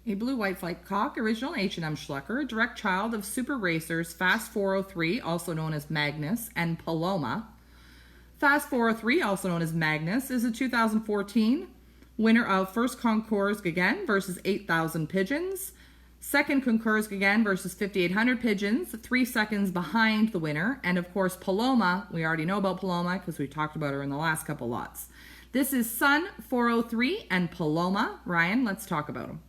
Speaker 1: A blue-white flight cock, original H&M Schlucker, a direct child of super racers Fast 403, also known as Magnus, and Paloma. Fast 403, also known as Magnus, is a 2014 winner of first concours Gaggen versus 8,000 pigeons. Second concours Gaggen versus 5,800 pigeons, 3 seconds behind the winner. And of course, Paloma, we already know about Paloma because we talked about her in the last couple lots. This is Sun 403 and Paloma. Ryan, let's talk about them.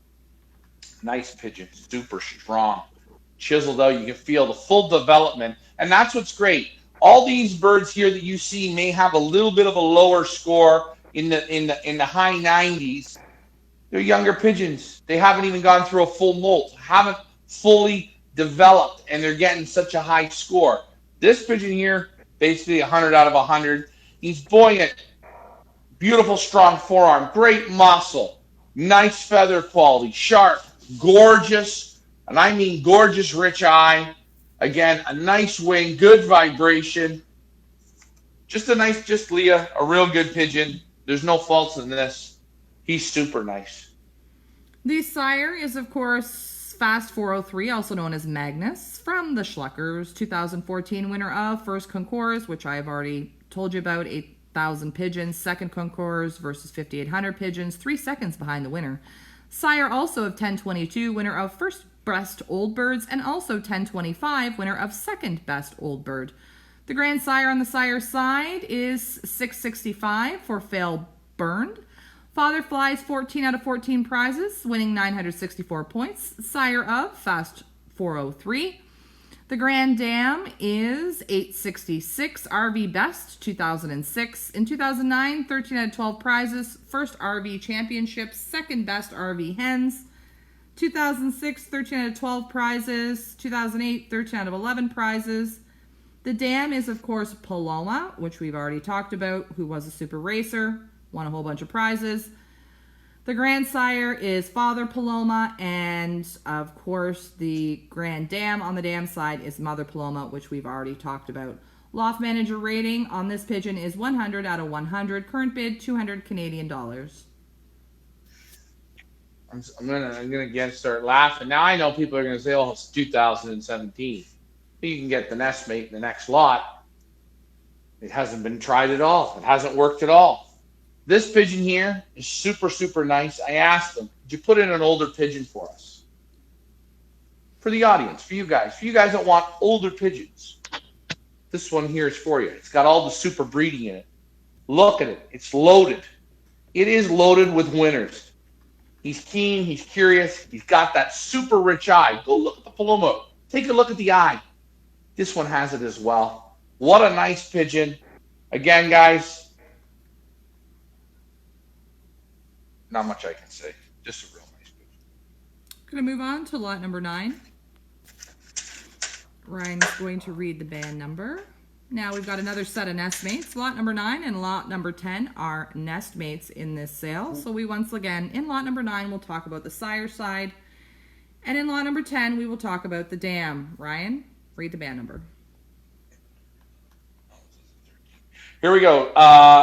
Speaker 2: Nice pigeon, super strong. Chiseled out, you can feel the full development. And that's what's great. All these birds here that you see may have a little bit of a lower score in the high 90s. They're younger pigeons. They haven't even gone through a full molt, haven't fully developed, and they're getting such a high score. This pigeon here, basically 100 out of 100. He's buoyant, beautiful, strong forearm, great muscle, nice feather quality, sharp, gorgeous, and I mean gorgeous, rich eye. Again, a nice wing, good vibration. Just Leah, a real good pigeon. There's no faults in this. He's super nice.
Speaker 1: The sire is, of course, Fast 403, also known as Magnus, from the Schluckers, 2014 winner of first concours, which I've already told you about, 8,000 pigeons. Second concours versus 5,800 pigeons, 3 seconds behind the winner. Sire also of 1022, winner of first best old birds, and also 1025, winner of second best old bird. The grand sire on the sire side is 665 for Fail Burned. Father flies 14 out of 14 prizes, winning 964 points. Sire of Fast 403. The Grand Dam is 866. RV Best 2006. In 2009, 13 out of 12 prizes. First RV Championship, second best RV Hens. 2006, 13 out of 12 prizes. 2008, 13 out of 11 prizes. The Dam is, of course, Paloma, which we've already talked about, who was a super racer. Won a whole bunch of prizes. The Grand Sire is Father Paloma, and of course the Grand Dam on the dam side is Mother Paloma, which we've already talked about. Loft Manager rating on this pigeon is 100 out of 100. Current bid, 200 Canadian dollars.
Speaker 2: I'm gonna again start laughing. Now I know people are gonna say, "Oh, it's 2017." You can get the nest mate in the next lot. It hasn't been tried at all. It hasn't worked at all. This pigeon here is super, super nice. I asked them, "Could you put in an older pigeon for us?" for the audience, for you guys that want older pigeons, this one here is for you. It's got all the super breeding in it. Look at it. It's loaded. It is loaded with winners. He's keen. He's curious. He's got that super rich eye. Go look at the Paloma. Take a look at the eye. This one has it as well. What a nice pigeon. Again, guys, not much I can say. Just a real nice pigeon.
Speaker 1: Going to move on to lot number 9. Ryan's going to read the band number. Now we've got another set of nestmates. Lot number 9 and lot number 10 are nestmates in this sale. So we once again, in lot number 9, we'll talk about the sire side. And in lot number 10, we will talk about the dam. Ryan, read the band number.
Speaker 2: Here we go.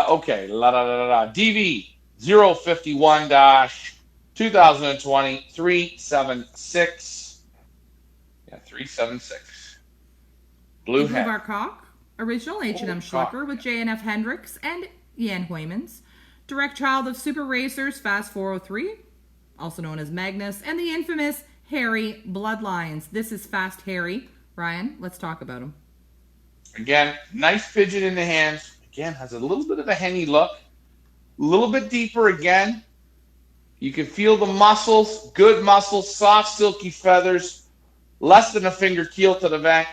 Speaker 2: Okay. DV 051-2020 376. Yeah, 376. Blue
Speaker 1: Blue
Speaker 2: hen.
Speaker 1: Bar Cock. Original H&M Schlucker with J&F Hendricks and Jan Hoymans. Direct child of Super Racers Fast 403, also known as Magnus, and the infamous Harry Bloodlines. This is Fast Harry. Ryan, let's talk about him.
Speaker 2: Again, nice pigeon in the hands. Again, has a little bit of a henny look. A little bit deeper again. You can feel the muscles, good muscles, soft, silky feathers, less than a finger keel to the vent.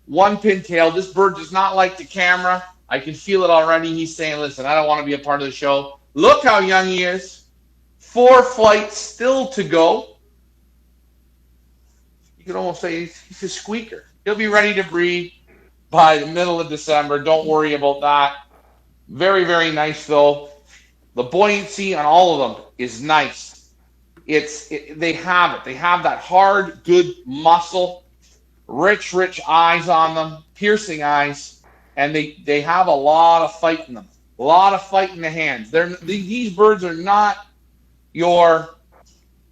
Speaker 2: One pintail. This bird does not like the camera. I can feel it already. He's saying, listen, I don't want to be a part of the show. Look how young he is. 4 flights still to go. You could almost say he's a squeaker. He'll be ready to breed by the middle of December. Don't worry about that. Very, very nice, though. The buoyancy on all of them is nice. They have it. They have that hard, good muscle. Rich eyes on them, piercing eyes, and they have a lot of fight in them. A lot of fight in the hands. These birds are not your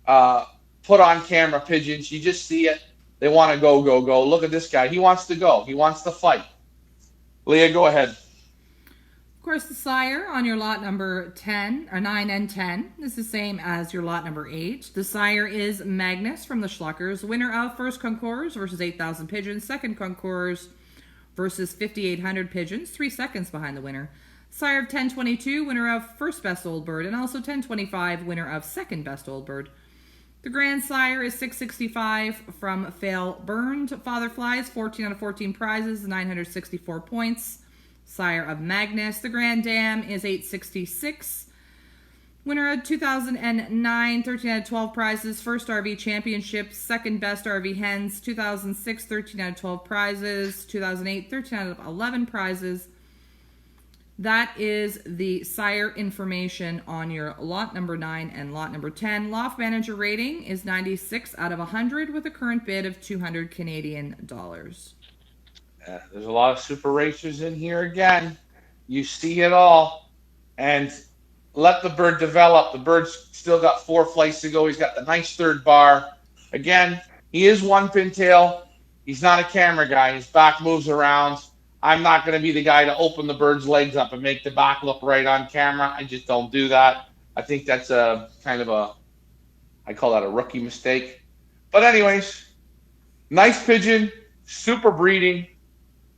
Speaker 2: put on camera pigeons. You just see it. They want to go. Look at this guy. He wants to go. He wants to fight. Leah, go ahead.
Speaker 1: Of course, the sire on your lot number 10, or 9 and 10, is the same as your lot number 8. The sire is Magnus from the Schluckers, winner of first concours versus 8,000 pigeons, second concours versus 5,800 pigeons, 3 seconds behind the winner. Sire of 1022, winner of first best old bird, and also 1025, winner of second best old bird. The grand sire is 665 from Fail Burned. Father flies, 14 out of 14 prizes, 964 points. Sire of Magnus. The Grand Dam is 866. Winner of 2009, 13 out of 12 prizes. First RV Championship, second best RV Hens. 2006, 13 out of 12 prizes. 2008, 13 out of 11 prizes. That is the sire information on your lot number 9 and lot number 10. Loft manager rating is 96 out of 100 with a current bid of 200 Canadian dollars.
Speaker 2: There's a lot of super racers in here again. You see it all. And let the bird develop. The bird's still got 4 flights to go. He's got the nice third bar. Again, he is one pintail. He's not a camera guy. His back moves around. I'm not going to be the guy to open the bird's legs up and make the back look right on camera. I just don't do that. I think that's a kind of I call that a rookie mistake. But anyways, nice pigeon, super breeding.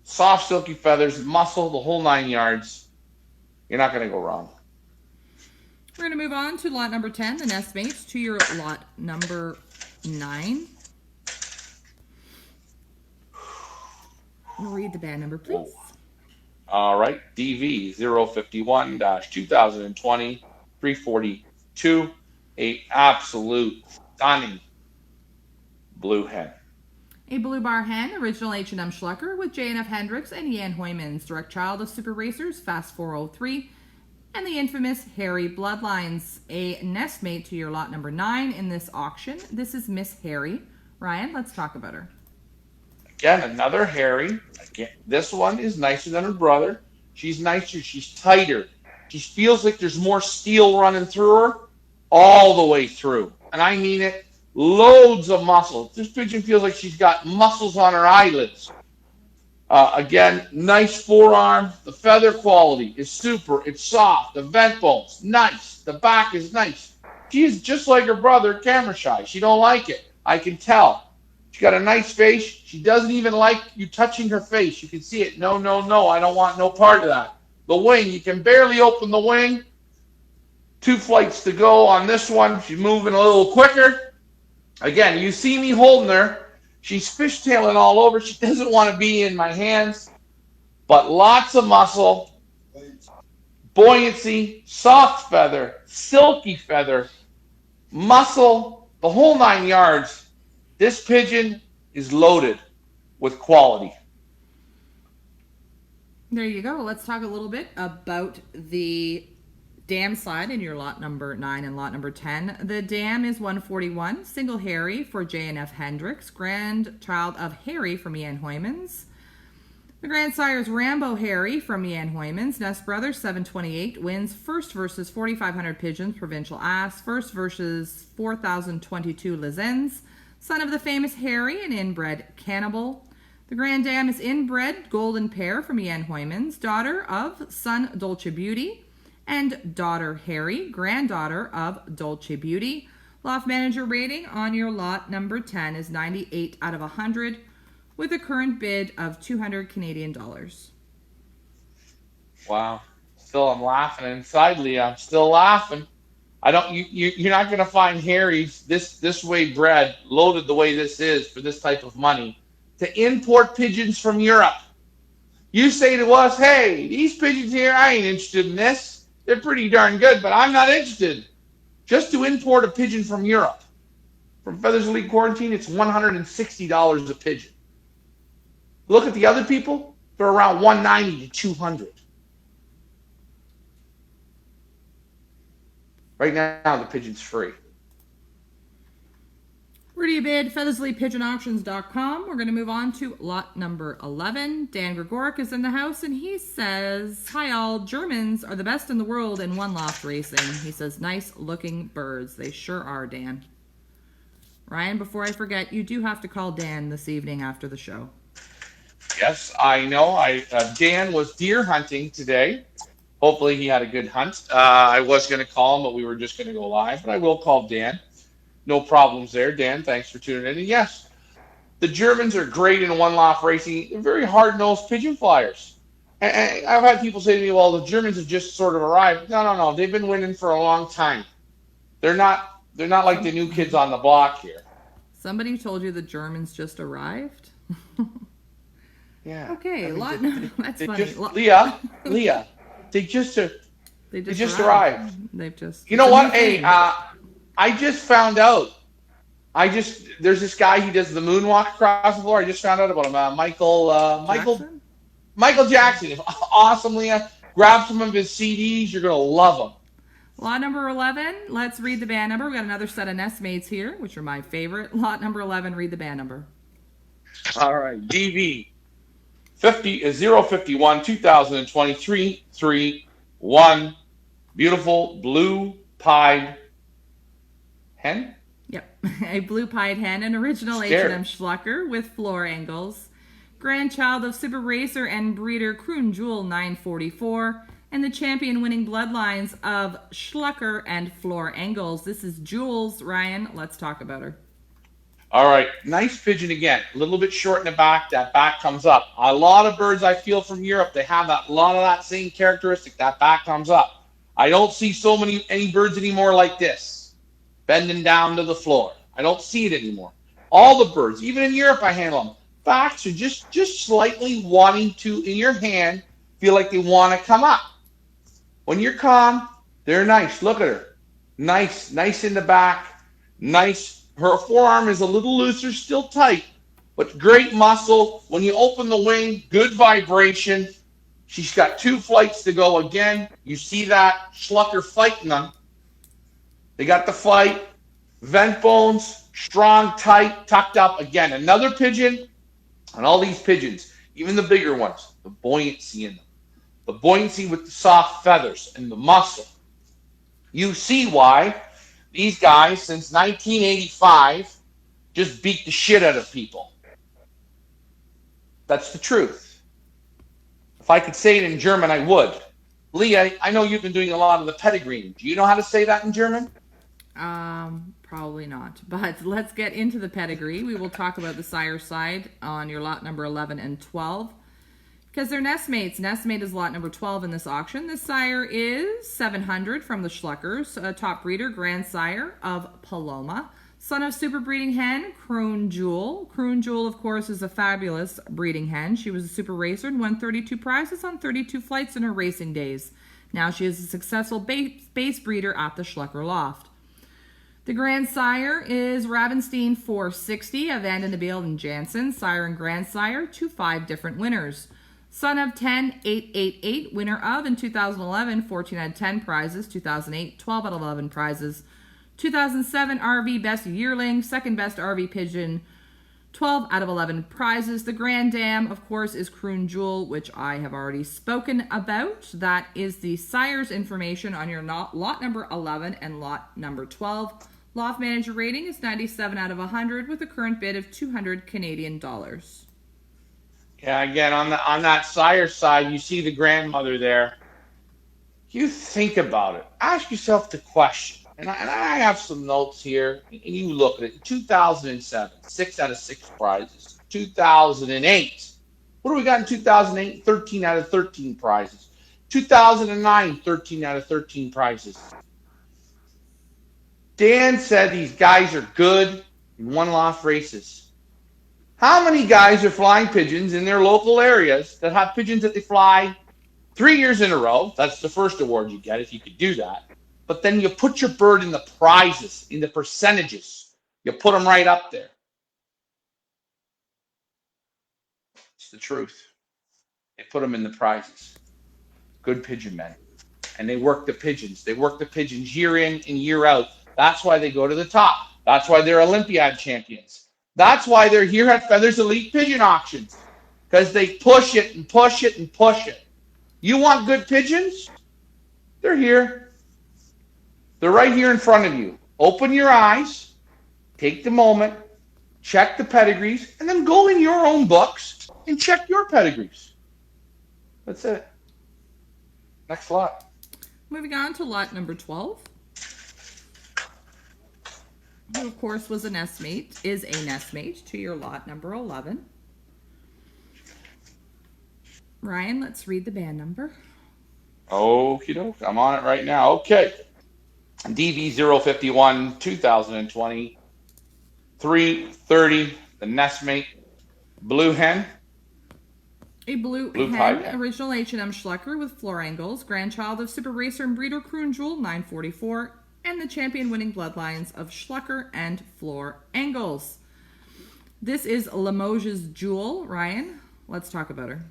Speaker 2: Soft, silky feathers, muscle, the whole 9 yards. You're not going to go wrong.
Speaker 1: We're going to move on to lot number 10, the nestmates, to your lot number 9. Read the band number, please.
Speaker 2: All right. DV 051-2020 342. A absolute stunning blue hen.
Speaker 1: A Blue Bar Hen, original H&M Schlucker with J&F Hendricks and Jan Hoymans, direct child of Super Racers, Fast 403, and the infamous Harry Bloodlines. A nestmate to your lot number 9 in this auction. This is Miss Harry. Ryan, let's talk about her.
Speaker 2: Again, another Harry. Again, this one is nicer than her brother. She's nicer. She's tighter. She feels like there's more steel running through her all the way through. And I mean it. Loads of muscle. This pigeon feels like she's got muscles on her eyelids. Again, nice forearm. The feather quality is super. It's soft. The vent bone's nice. The back is nice. She is just like her brother, camera shy. She don't like it. I can tell. She's got a nice face. She doesn't even like you touching her face. You can see it. No, no, no. I don't want no part of that. The wing, you can barely open the wing. 2 flights to go on this one. She's moving a little quicker. Again, you see me holding her. She's fishtailing all over. She doesn't want to be in my hands. But lots of muscle, buoyancy, soft feather, silky feather, muscle, the whole 9 yards. This pigeon is loaded with quality.
Speaker 1: There you go. Let's talk a little bit about the dam side in your lot number 9 and lot number 10. The dam is 141, single Harry for J&F Hendricks, grandchild of Harry from Ian Hoymans. The grandsire is Rambo Harry from Ian Hoymans. Nest Brothers 728 wins first versus 4,500 pigeons, provincial ass. First versus 4,022 Lizens. Son of the famous Harry, an inbred cannibal. The grand dam is inbred golden pair from Ian Hoymans. Daughter of son Dolce Beauty. And daughter Harry, granddaughter of Dolce Beauty. Loft manager rating on your lot number 10 is 98 out of 100 with a current bid of 200 Canadian dollars.
Speaker 2: Wow. Still, I'm laughing inside, Leah. I'm still laughing. You're not going to find Harry's this way bred, loaded the way this is for this type of money, to import pigeons from Europe. You say to us, hey, these pigeons here, I ain't interested in this. They're pretty darn good, but I'm not interested. Just to import a pigeon from Europe. From Feathers Elite Quarantine, it's $160 a pigeon. Look at the other people. They're around $190 to $200. Right now, the pigeon's free.
Speaker 1: Where do you bid? FeathersLeePigeonAuctions.com. We're going to move on to lot number 11. Dan Gregoric is in the house, and he says, hi all, Germans are the best in the world in one loft racing. He says, nice looking birds. They sure are, Dan. Ryan, before I forget, you do have to call Dan this evening after the show.
Speaker 2: Yes, I know. Dan was deer hunting today. Hopefully he had a good hunt. I was going to call him, but we were just going to go live. But I will call Dan. No problems there. Dan, thanks for tuning in. And yes, the Germans are great in one loft racing. They're very hard-nosed pigeon flyers. And I've had people say to me, well, the Germans have just sort of arrived. No. They've been winning for a long time. They're not like the new kids on the block here.
Speaker 1: Somebody told you the Germans just arrived?
Speaker 2: Yeah.
Speaker 1: Okay, that's funny.
Speaker 2: Leah, they just arrived.
Speaker 1: They've just.
Speaker 2: You know what? Hey, I just found out. There's this guy. He does the moonwalk across the floor. I just found out about him. Michael Jackson. Awesome, Leah. Grab some of his CDs. You're gonna love them.
Speaker 1: Lot number 11. Let's read the band number. We got another set of nestmates here, which are my favorite. Lot number 11. Read the band number.
Speaker 2: All right, DV 051 2023 3-1. Beautiful blue pied hen.
Speaker 1: Yep, a blue pied hen, an original H&M Schlucker with floor angles. Grandchild of super racer and breeder Kroon Jewel 944, and the champion winning bloodlines of Schlucker and floor angles. This is Jules. Ryan, let's talk about her.
Speaker 2: All right, nice pigeon again. A little bit short in the back. That back comes up. A lot of birds I feel from Europe, they have a lot of that same characteristic. That back comes up. I don't see any birds anymore like this, bending down to the floor. I don't see it anymore. All the birds, even in Europe, I handle them. Backs are just slightly wanting to, in your hand, feel like they want to come up. When you're calm, they're nice. Look at her. Nice in the back. Nice. Her forearm is a little looser, still tight, but great muscle. When you open the wing, good vibration. She's got 2 flights to go again. You see that Schlucker fighting them. They got the fight. Vent bones, strong, tight, tucked up. Again, another pigeon. And all these pigeons, even the bigger ones, the buoyancy in them. The buoyancy with the soft feathers and the muscle. You see why these guys, since 1985, just beat the shit out of people. That's the truth. If I could say it in German, I would. Leah, I know you've been doing a lot of the pedigree. Do you know how to say that in German?
Speaker 1: Probably not. But let's get into the pedigree. We will talk about the sire side on your lot number 11 and 12. Because they're nestmates. Nestmate is lot number 12 in this auction. This sire is 700 from the Schluckers, a top breeder, grandsire of Paloma. Son of super breeding hen, Croon Jewel. Croon Jewel, of course, is a fabulous breeding hen. She was a super racer and won 32 prizes on 32 flights in her racing days. Now she is a successful base breeder at the Schlucker Loft. The grandsire is Ravenstein 460 of Vandenbeel and Jansen. Sire and grandsire, 5 different winners. Son of 10888, winner of in 2011, 14 out of 10 prizes. 2008, 12 out of 11 prizes. 2007 RV Best Yearling, second best RV Pigeon, 12 out of 11 prizes. The Grand Dam, of course, is Croon Jewel, which I have already spoken about. That is the sire's information on your lot number 11 and lot number 12. Loft manager rating is 97 out of 100 with a current bid of 200 Canadian dollars.
Speaker 2: Yeah, again, on that sire side, you see the grandmother there. You think about it. Ask yourself the question. And I have some notes here, and you look at it. 2007, 6 out of 6 prizes. 2008, what do we got in 2008? 13 out of 13 prizes. 2009, 13 out of 13 prizes. Dan said these guys are good in one-loft races. How many guys are flying pigeons in their local areas that have pigeons that they fly 3 years in a row? That's the first award you get if you could do that. But then you put your bird in the prizes, in the percentages. You put them right up there. It's the truth. They put them in the prizes. Good pigeon men. And they work the pigeons. They work the pigeons year in and year out. That's why they go to the top. That's why they're Olympiad champions. That's why they're here at Feathers Elite Pigeon Auctions. Because they push it and push it and push it. You want good pigeons? They're here. They're right here in front of you. Open your eyes, take the moment, check the pedigrees, and then go in your own books and check your pedigrees. That's it. Next lot.
Speaker 1: Moving on to lot number 12. Who, of course, was a nestmate, is a nestmate to your lot number 11. Ryan, let's read the band number.
Speaker 2: Okie doke. I'm on it right now. Okay. DV051 2020 330, the nestmate, blue hen.
Speaker 1: A blue hen, original H&M Schlucker with floor angles, grandchild of super racer and breeder Croon Jewel 944, and the champion winning bloodlines of Schlucker and floor angles. This is Limoges Jewel. Ryan, let's talk about her.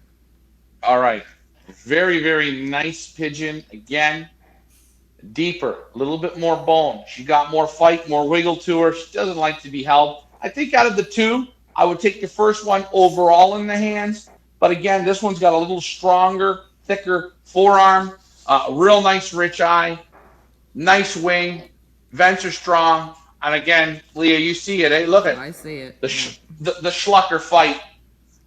Speaker 2: All right. Very, very nice pigeon. Again, deeper, a little bit more bone. She got more fight, more wiggle to her. She doesn't like to be held. I think out of the two, I would take the first one overall in the hands. But again, this one's got a little stronger, thicker forearm, real nice rich eye, nice wing, vents are strong. And again, Leah, you see it. Hey, look at it.
Speaker 1: I see it.
Speaker 2: The Schlucker fight.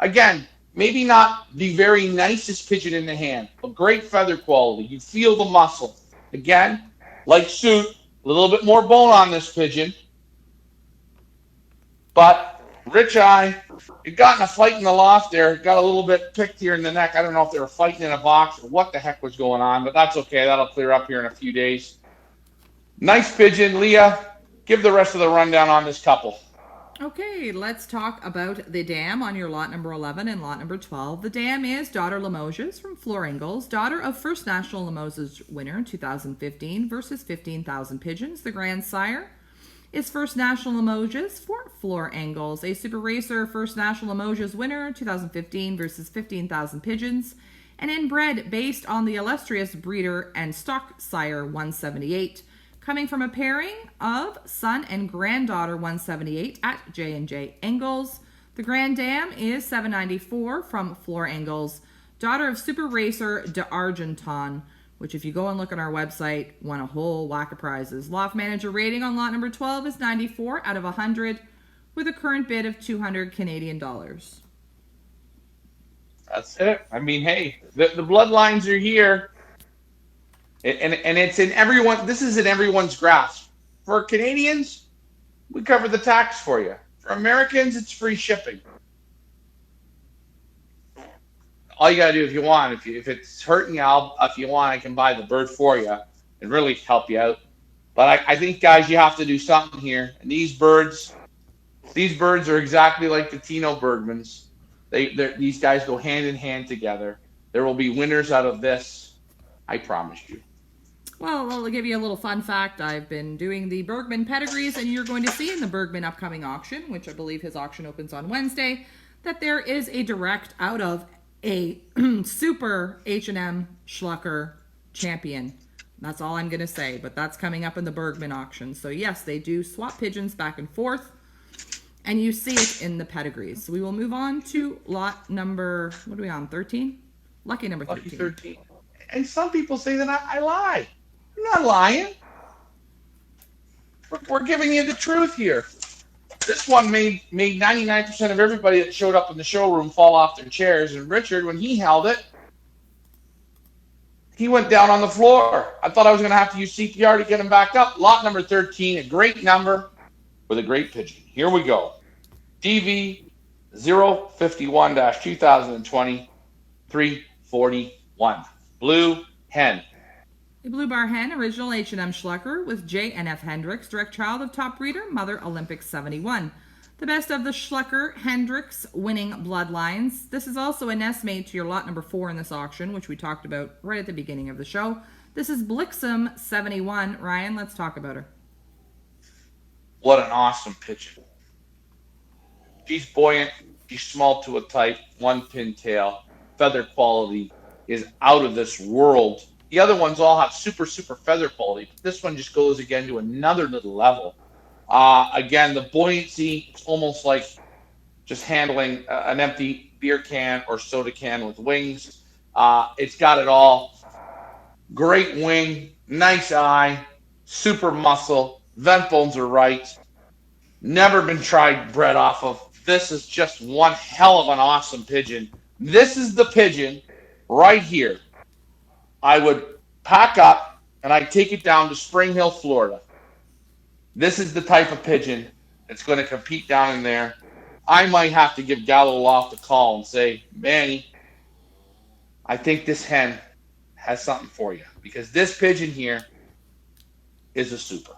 Speaker 2: Again, maybe not the very nicest pigeon in the hand, but great feather quality. You feel the muscle. Again, like suit, a little bit more bone on this pigeon. But rich eye, it got in a fight in the loft there. It got a little bit picked here in the neck. I don't know if they were fighting in a box or what the heck was going on, but that's okay. That'll clear up here in a few days. Nice pigeon. Leah, give the rest of the rundown on this couple.
Speaker 1: Okay, let's talk about the dam on your lot number 11 and lot number 12. The dam is daughter Limoges from Floor Angles, daughter of first national Limoges winner in 2015 versus 15,000 pigeons. The grandsire is first national Limoges for Floor Angles, a super racer first national Limoges winner 2015 versus 15,000 pigeons, and inbred based on the illustrious breeder and stock sire 178. Coming from a pairing of son and granddaughter 178 at J&J Angles. The Grand Dam is 794 from Floor Angles, daughter of super racer d'Argenton, which if you go and look on our website, won a whole whack of prizes. Loft manager rating on lot number 12 is 94 out of 100 with a current bid of 200 Canadian dollars.
Speaker 2: That's it. I mean, hey, the bloodlines are here. And it's in everyone. This is in everyone's grasp. For Canadians, we cover the tax for you. For Americans, it's free shipping. All you gotta do if you want, if it's hurting you, if you want, I can buy the bird for you and really help you out. But I think, guys, you have to do something here. And these birds are exactly like the Tino Bergmans. These guys go hand in hand together. There will be winners out of this. I promise you.
Speaker 1: Well, I'll give you a little fun fact. I've been doing the Bergman pedigrees, and you're going to see in the Bergman upcoming auction, which I believe his auction opens on Wednesday, that there is a direct out of a super H&M Schlucker champion. That's all I'm going to say, but that's coming up in the Bergman auction. So yes, they do swap pigeons back and forth, and you see it in the pedigrees. So we will move on to lot number, what are we on, 13? Lucky number 13.
Speaker 2: Lucky 13. And some people say that I lie. I'm not lying. We're giving you the truth here. This one made 99% of everybody that showed up in the showroom fall off their chairs. And Richard, when he held it, he went down on the floor. I thought I was going to have to use CPR to get him back up. Lot number 13, a great number with a great pigeon. Here we go. DV 051-2020 341. Blue hen.
Speaker 1: A blue bar hen, original H&M Schlucker with J.N.F. Hendricks, direct child of top breeder, mother Olympic 71. The best of the Schlucker-Hendricks winning bloodlines. This is also a nestmate to your lot number 4 in this auction, which we talked about right at the beginning of the show. This is Blixum 71. Ryan, let's talk about her.
Speaker 2: What an awesome pigeon. She's buoyant. She's small to a type. One pin tail. Feather quality is out of this world. The other ones all have super feather quality, but this one just goes again to another little level. Again, the buoyancy is almost like just handling an empty beer can or soda can with wings. It's got it all. Great wing, nice eye, super muscle, vent bones are right. Never been bred off of. This is just one hell of an awesome pigeon. This is the pigeon right here. I would pack up and I'd take it down to Spring Hill, Florida. This is the type of pigeon that's going to compete down in there. I might have to give Gallo Loft a call and say, Manny, I think this hen has something for you. Because this pigeon here is a super.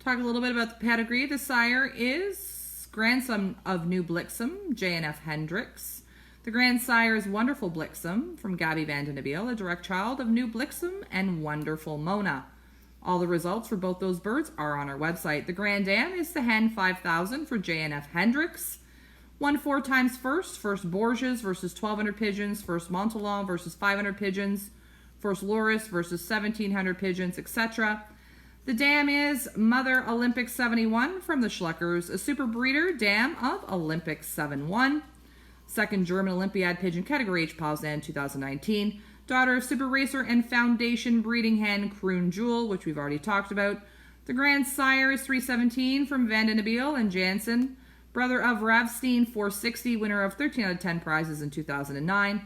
Speaker 1: Talk a little bit about the pedigree. The sire is grandson of New Blixum, J.N.F. Hendricks. The grandsire is Wonderful Blixum from Gabby Vandenabeel, a direct child of New Blixum and Wonderful Mona. All the results for both those birds are on our website. The grand dam is the hen 5000 for J.N.F. Hendricks. 1-4 times first Borges versus 1200 pigeons, first Montauban versus 500 pigeons, first Loris versus 1700 pigeons, etc. The dam is Mother Olympic 71 from the Schluckers, a super breeder dam of Olympic 71. Second German Olympiad pigeon category H Poznan 2019. Daughter of super racer and foundation breeding hen Kroon Jewel, which we've already talked about. The grandsire is 317 from Vandenabeel and Jansen. Brother of Ravstein 460, winner of 13 out of 10 prizes in 2009.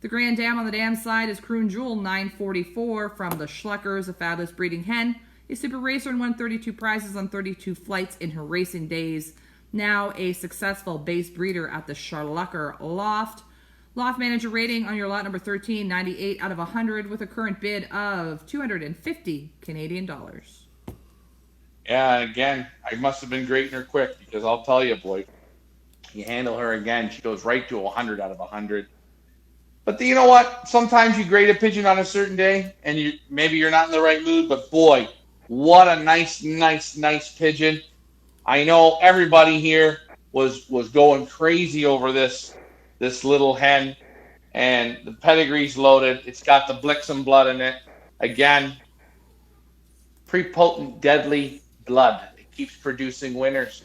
Speaker 1: The grand dam on the dam side is Kroon Jewel 944 from the Schluckers, a fabulous breeding hen. A super racer and won 32 prizes on 32 flights in her racing days. Now a successful base breeder at the Schlucker Loft. Loft manager rating on your lot number 13, 98 out of 100 with a current bid of 250 Canadian dollars.
Speaker 2: Yeah, again, I must have been grading her quick because I'll tell you, boy, you handle her again, she goes right to 100 out of 100. But you know what? Sometimes you grade a pigeon on a certain day and maybe you're not in the right mood, but boy, what a nice pigeon. I know everybody here was going crazy over this little hen, and the pedigree's loaded. It's got the Blixum blood in it. Again, prepotent, deadly blood. It keeps producing winners.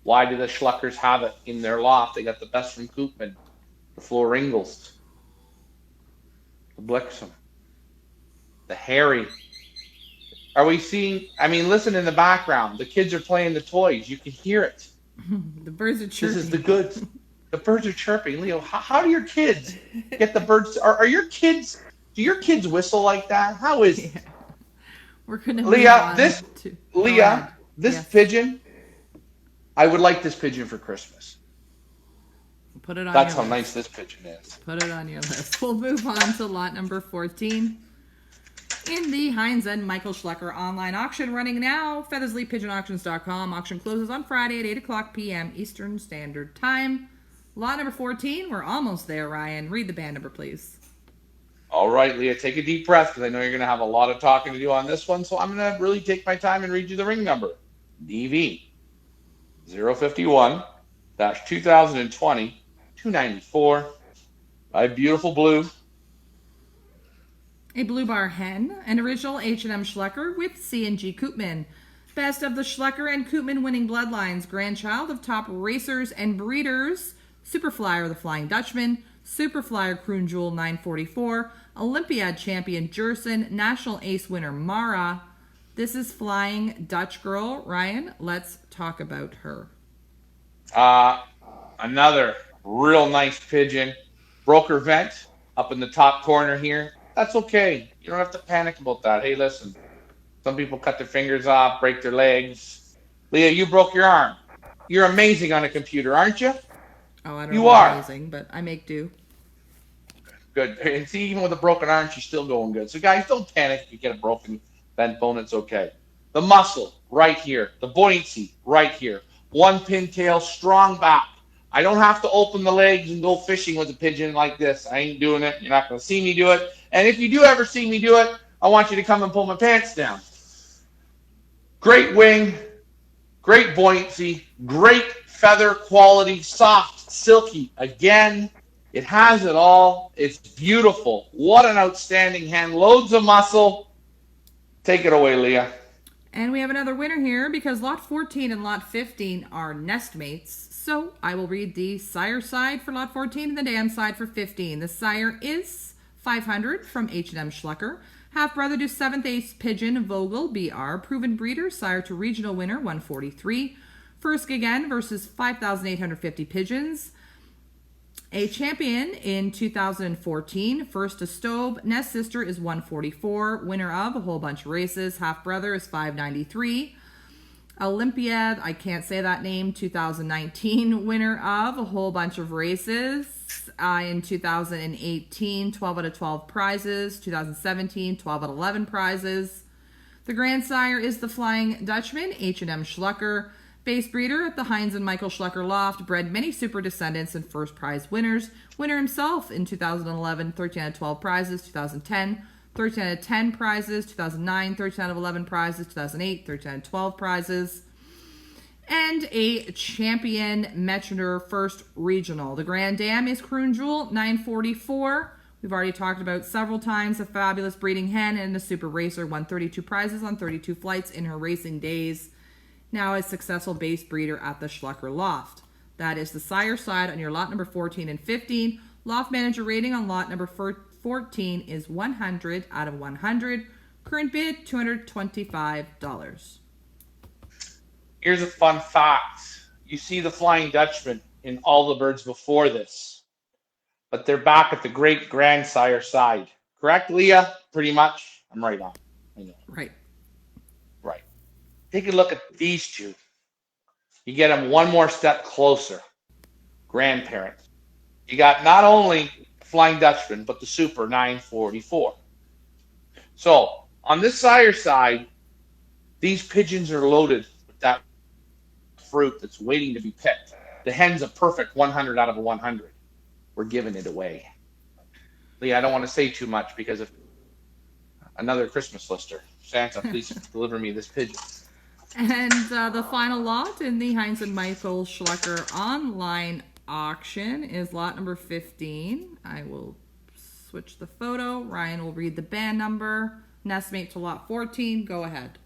Speaker 2: Why do the Schluckers have it in their loft? They got the best from Koopman, the Floringles, the Blixum, the Harry. Are we seeing? I mean, listen in the background. The kids are playing the toys. You can hear it.
Speaker 1: The birds are chirping.
Speaker 2: This is the goods. The birds are chirping. Leo, how do your kids get the birds? Are your kids? Do your kids whistle like that? How is it?
Speaker 1: We're gonna
Speaker 2: Leah,
Speaker 1: this
Speaker 2: yes. Pigeon I would like this pigeon for Christmas.
Speaker 1: Put it on
Speaker 2: That's
Speaker 1: your
Speaker 2: how
Speaker 1: list.
Speaker 2: nice this pigeon is.
Speaker 1: Put it on your list. We'll move on to lot number 14. In the Heinz and Michael Schlucker online auction running now, feathersleepigeonauctions.com. Auction closes on Friday at 8 o'clock p.m. Eastern Standard Time. Lot number 14, we're almost there, Ryan. Read the band number, please.
Speaker 2: All right, Leah, take a deep breath because I know you're going to have a lot of talking to do on this one. So I'm going to really take my time and read you the ring number. DV 051 2020 294. By Beautiful Blue.
Speaker 1: A Blue Bar Hen, an original H&M Schlucker with C&G Koopman. Best of the Schlucker and Koopman winning bloodlines. Grandchild of top racers and breeders. Superflyer the Flying Dutchman. Superflyer Croon Jewel 944. Olympiad champion Jerson. National Ace winner Mara. This is Flying Dutch Girl. Ryan, let's talk about her.
Speaker 2: Another real nice pigeon. Broke her vent up in the top corner here. That's okay. You don't have to panic about that. Hey, listen. Some people cut their fingers off, break their legs. Leah, you broke your arm. You're amazing on a computer, aren't you?
Speaker 1: Oh, I don't
Speaker 2: You
Speaker 1: know
Speaker 2: are.
Speaker 1: amazing, but I make do.
Speaker 2: Good. And see, even with a broken arm, she's still going good. So, guys, don't panic if you get a broken bent bone. It's okay. The muscle, right here. The buoyancy, right here. One pintail, strong back. I don't have to open the legs and go fishing with a pigeon like this. I ain't doing it. You're not going to see me do it. And if you do ever see me do it, I want you to come and pull my pants down. Great wing, great buoyancy, great feather quality, soft, silky. Again, it has it all. It's beautiful. What an outstanding hen. Loads of muscle. Take it away, Leah.
Speaker 1: And we have another winner here because lot 14 and lot 15 are nestmates. So I will read the sire side for lot 14 and the dam side for 15. The sire is 500 from H&M Schlucker. Half-brother to 7th Ace Pigeon Vogel BR. Proven breeder, sire to regional winner 143. First again versus 5,850 pigeons. A champion in 2014. First to Stobe. Nest sister is 144. Winner of a whole bunch of races. Half-brother is 593. Olympiad, I can't say that name, 2019. Winner of a whole bunch of races. In 2018, 12 out of 12 prizes. 2017, 12 out of 11 prizes. The grandsire is the Flying Dutchman, H&M Schlucker. Base breeder at the Heinz and Michael Schlucker Loft. Bred many super descendants and first prize winners. Winner himself in 2011, 13 out of 12 prizes. 2010, 13 out of 10 prizes. 2009, 13 out of 11 prizes. 2008, 13 out of 12 prizes. And a champion Metronor first regional. The Grand Dam is Croon Jewel 944. We've already talked about several times a fabulous breeding hen and a super racer. Won 32 prizes on 32 flights in her racing days. Now a successful base breeder at the Schlucker Loft. That is the sire side on your lot number 14 and 15. Loft manager rating on lot number 14 is 100 out of 100. Current bid, $225.
Speaker 2: Here's a fun fact. You see the Flying Dutchman in all the birds before this, but they're back at the great grandsire side. Correct, Leah? Pretty much. I'm right on. I know.
Speaker 1: Right.
Speaker 2: Right. Take a look at these two. You get them one more step closer. Grandparents. You got not only Flying Dutchman, but the Super 944. So, on this sire side, these pigeons are loaded with that fruit that's waiting to be picked. The hen's a perfect 100 out of 100. We're giving it away. Leah, I don't want to say too much because of another Christmas lister. Santa, please deliver me this pigeon.
Speaker 1: And the final lot in the Heinz and Michael Schlucker online auction is lot number 15. I will switch the photo. Ryan will read the band number. Nestmate to lot 14. Go ahead.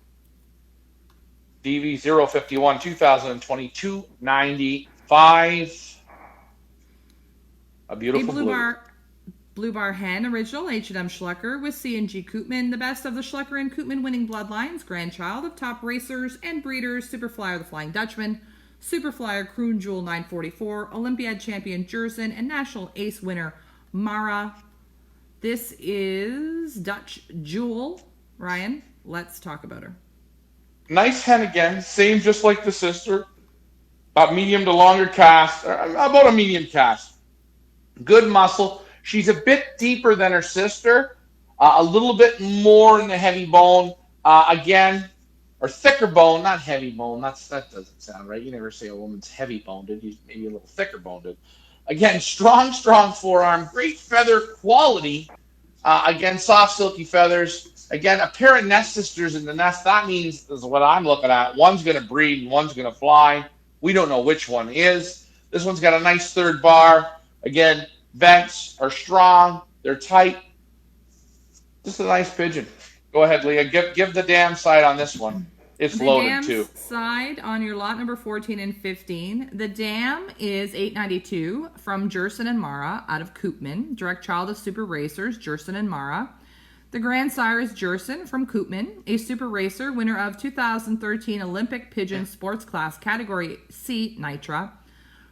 Speaker 2: DV 051 2022 95. A beautiful
Speaker 1: Blue Bar Hen, original H&M Schlucker with C&G Koopman. The best of the Schlucker and Koopman winning bloodlines. Grandchild of top racers and breeders. Superflyer the Flying Dutchman. Superflyer Croon Jewel 944. Olympiad champion Jerson and national ace winner Mara. This is Dutch Jewel. Ryan, let's talk about her.
Speaker 2: Nice hen again. Same just like the sister. about medium to longer cast, about a medium cast. Good muscle. She's a bit deeper than her sister, a little bit more in the heavy bone. Again, or thicker bone, not heavy bone. That doesn't sound right. You never say a woman's heavy boned. He's maybe a little thicker boned. Again, strong forearm, great feather quality. Again, soft, silky feathers. Again, a pair of nest sisters in the nest. That means is what I'm looking at. One's going to breed and one's going to fly. We don't know which one is. This one's got a nice third bar. Again, vents are strong. They're tight. Just a nice pigeon. Go ahead, Leah. Give the dam side on this one. It's loaded too.
Speaker 1: The dam side on your lot number 14 and 15. The dam is $892 from Jerson and Mara out of Koopman. Direct child of Super Racers, Jerson and Mara. The grandsire is Jerson from Koopman, a Super Racer, winner of 2013 Olympic Pigeon Sports Class Category C Nitra.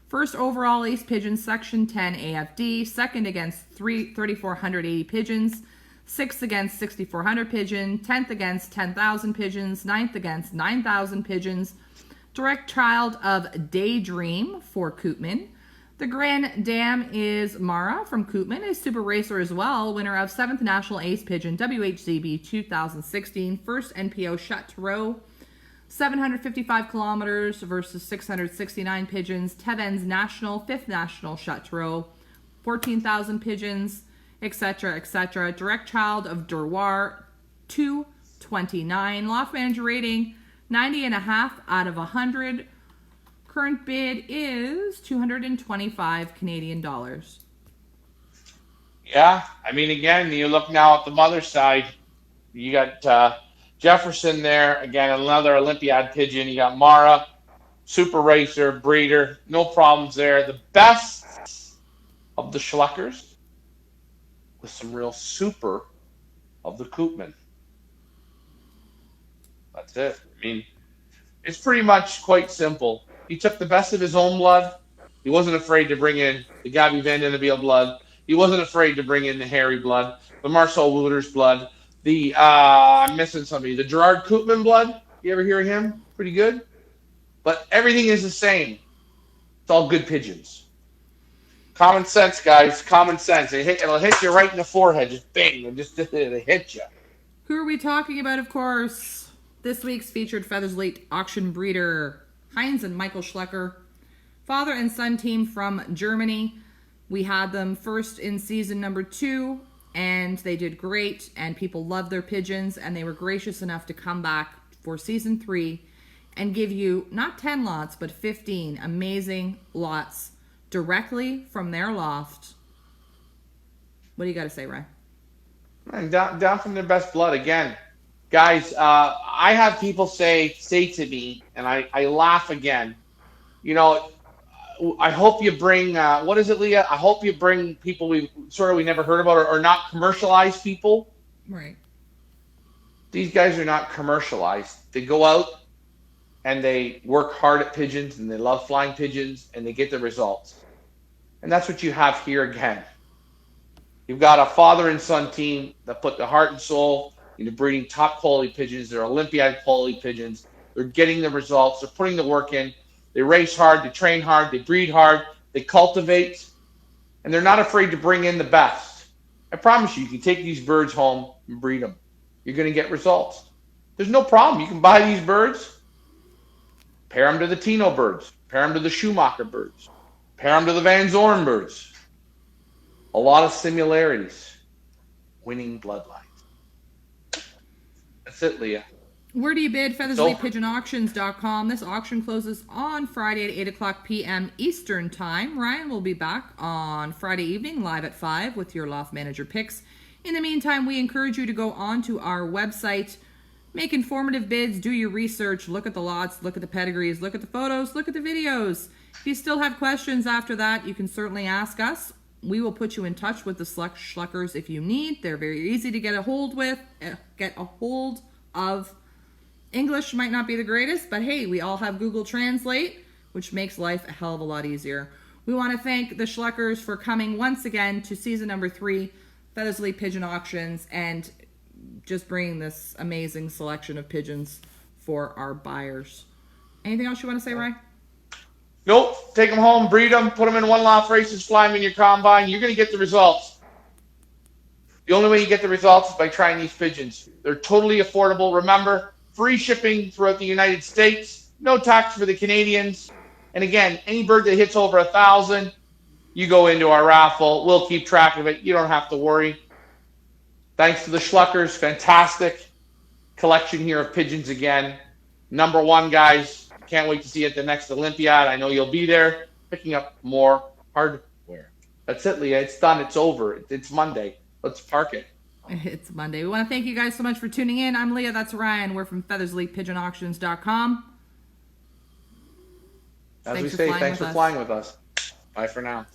Speaker 1: First overall ace pigeon, Section 10 AFD. Second against 3,480 pigeons. 6th against 6,400 pigeon, 10th against 10,000 pigeons, 9th against 9,000 pigeons. Direct child of Daydream for Koopman. The grand dam is Mara from Koopman, a Super Racer as well, winner of 7th National Ace Pigeon WHCB 2016, first NPO Chateau, 755 kilometers versus 669 pigeons. Tevens National, 5th National Chateau, 14,000 pigeons, etc., etc. Direct child of Derwar, 229. Loft manager rating, 90.5 out of 100. Current bid is 225 Canadian dollars.
Speaker 2: Yeah, I mean, again, you look now at the mother's side. You got Jefferson there. Again, another Olympiad pigeon. You got Mara, Super Racer, breeder. No problems there. The best of the Schluckers with some real super of the Koopman. That's it. I mean, it's pretty much quite simple. He took the best of his own blood. He wasn't afraid to bring in the Gabby Van Den Beel blood. He wasn't afraid to bring in the Harry blood, the Marcel Wouters blood, the I'm missing somebody, the Gerard Koopman blood. You ever hear of him? Pretty good. But everything is the same. It's all good pigeons. Common sense, guys. Common sense. It'll hit you right in the forehead. Just bang. It'll hit you.
Speaker 1: Who are we talking about, of course? This week's featured Feathers Late auction breeder, Heinz and Michael Schlucker. Father and son team from Germany. We had them first in season number 2, and they did great, and people loved their pigeons, and they were gracious enough to come back for season 3 and give you not 10 lots, but 15 amazing lots directly from their loft. What do you got to say, Ray?
Speaker 2: Man, down from their best blood again. Guys, I have people say to me, and I laugh again, you know, I hope you bring, what is it, Leah? I hope you bring people we never heard about or not commercialized people.
Speaker 1: Right.
Speaker 2: These guys are not commercialized. They go out and they work hard at pigeons and they love flying pigeons and they get the results. And that's what you have here again. You've got a father and son team that put the heart and soul into breeding top quality pigeons. They're Olympiad quality pigeons. They're getting the results. They're putting the work in. They race hard. They train hard. They breed hard. They cultivate. And they're not afraid to bring in the best. I promise you can take these birds home and breed them. You're going to get results. There's no problem. You can buy these birds, pair them to the Tino birds, pair them to the Schumacher birds, pair them to the Van Zorn birds. A lot of similarities. Winning bloodlines. That's it, Leah.
Speaker 1: Where do you bid? FeathersLeePigeonAuctions.com. This auction closes on Friday at 8 o'clock p.m. Eastern Time. Ryan will be back on Friday evening, live at 5, with your loft manager picks. In the meantime, we encourage you to go on to our website, make informative bids, do your research, look at the lots, look at the pedigrees, look at the photos, look at the videos. If you still have questions after that, you can certainly ask us. We will put you in touch with the Schluckers if you need. They're very easy to get a hold of. English might not be the greatest, but hey, we all have Google Translate, which makes life a hell of a lot easier. We want to thank the Schluckers for coming once again to season number 3, Feathersly Pigeon Auctions, and just bringing this amazing selection of pigeons for our buyers. Anything else you want to say, Ray?
Speaker 2: Nope. Take them home, breed them, put them in one-lot races, fly them in your combine. You're going to get the results. The only way you get the results is by trying these pigeons. They're totally affordable. Remember, free shipping throughout the United States. No tax for the Canadians. And again, any bird that hits over 1,000, you go into our raffle. We'll keep track of it. You don't have to worry. Thanks to the Schluckers. Fantastic collection here of pigeons again. Number one, guys. Can't wait to see you at the next Olympiad. I know you'll be there picking up more hardware. That's it, Leah. It's done. It's over. It's Monday. Let's park it.
Speaker 1: It's Monday. We want to thank you guys so much for tuning in. I'm Leah. That's Ryan. We're from feathersleypigeonauctions.com.
Speaker 2: As we say, thanks for flying with us. Bye for now.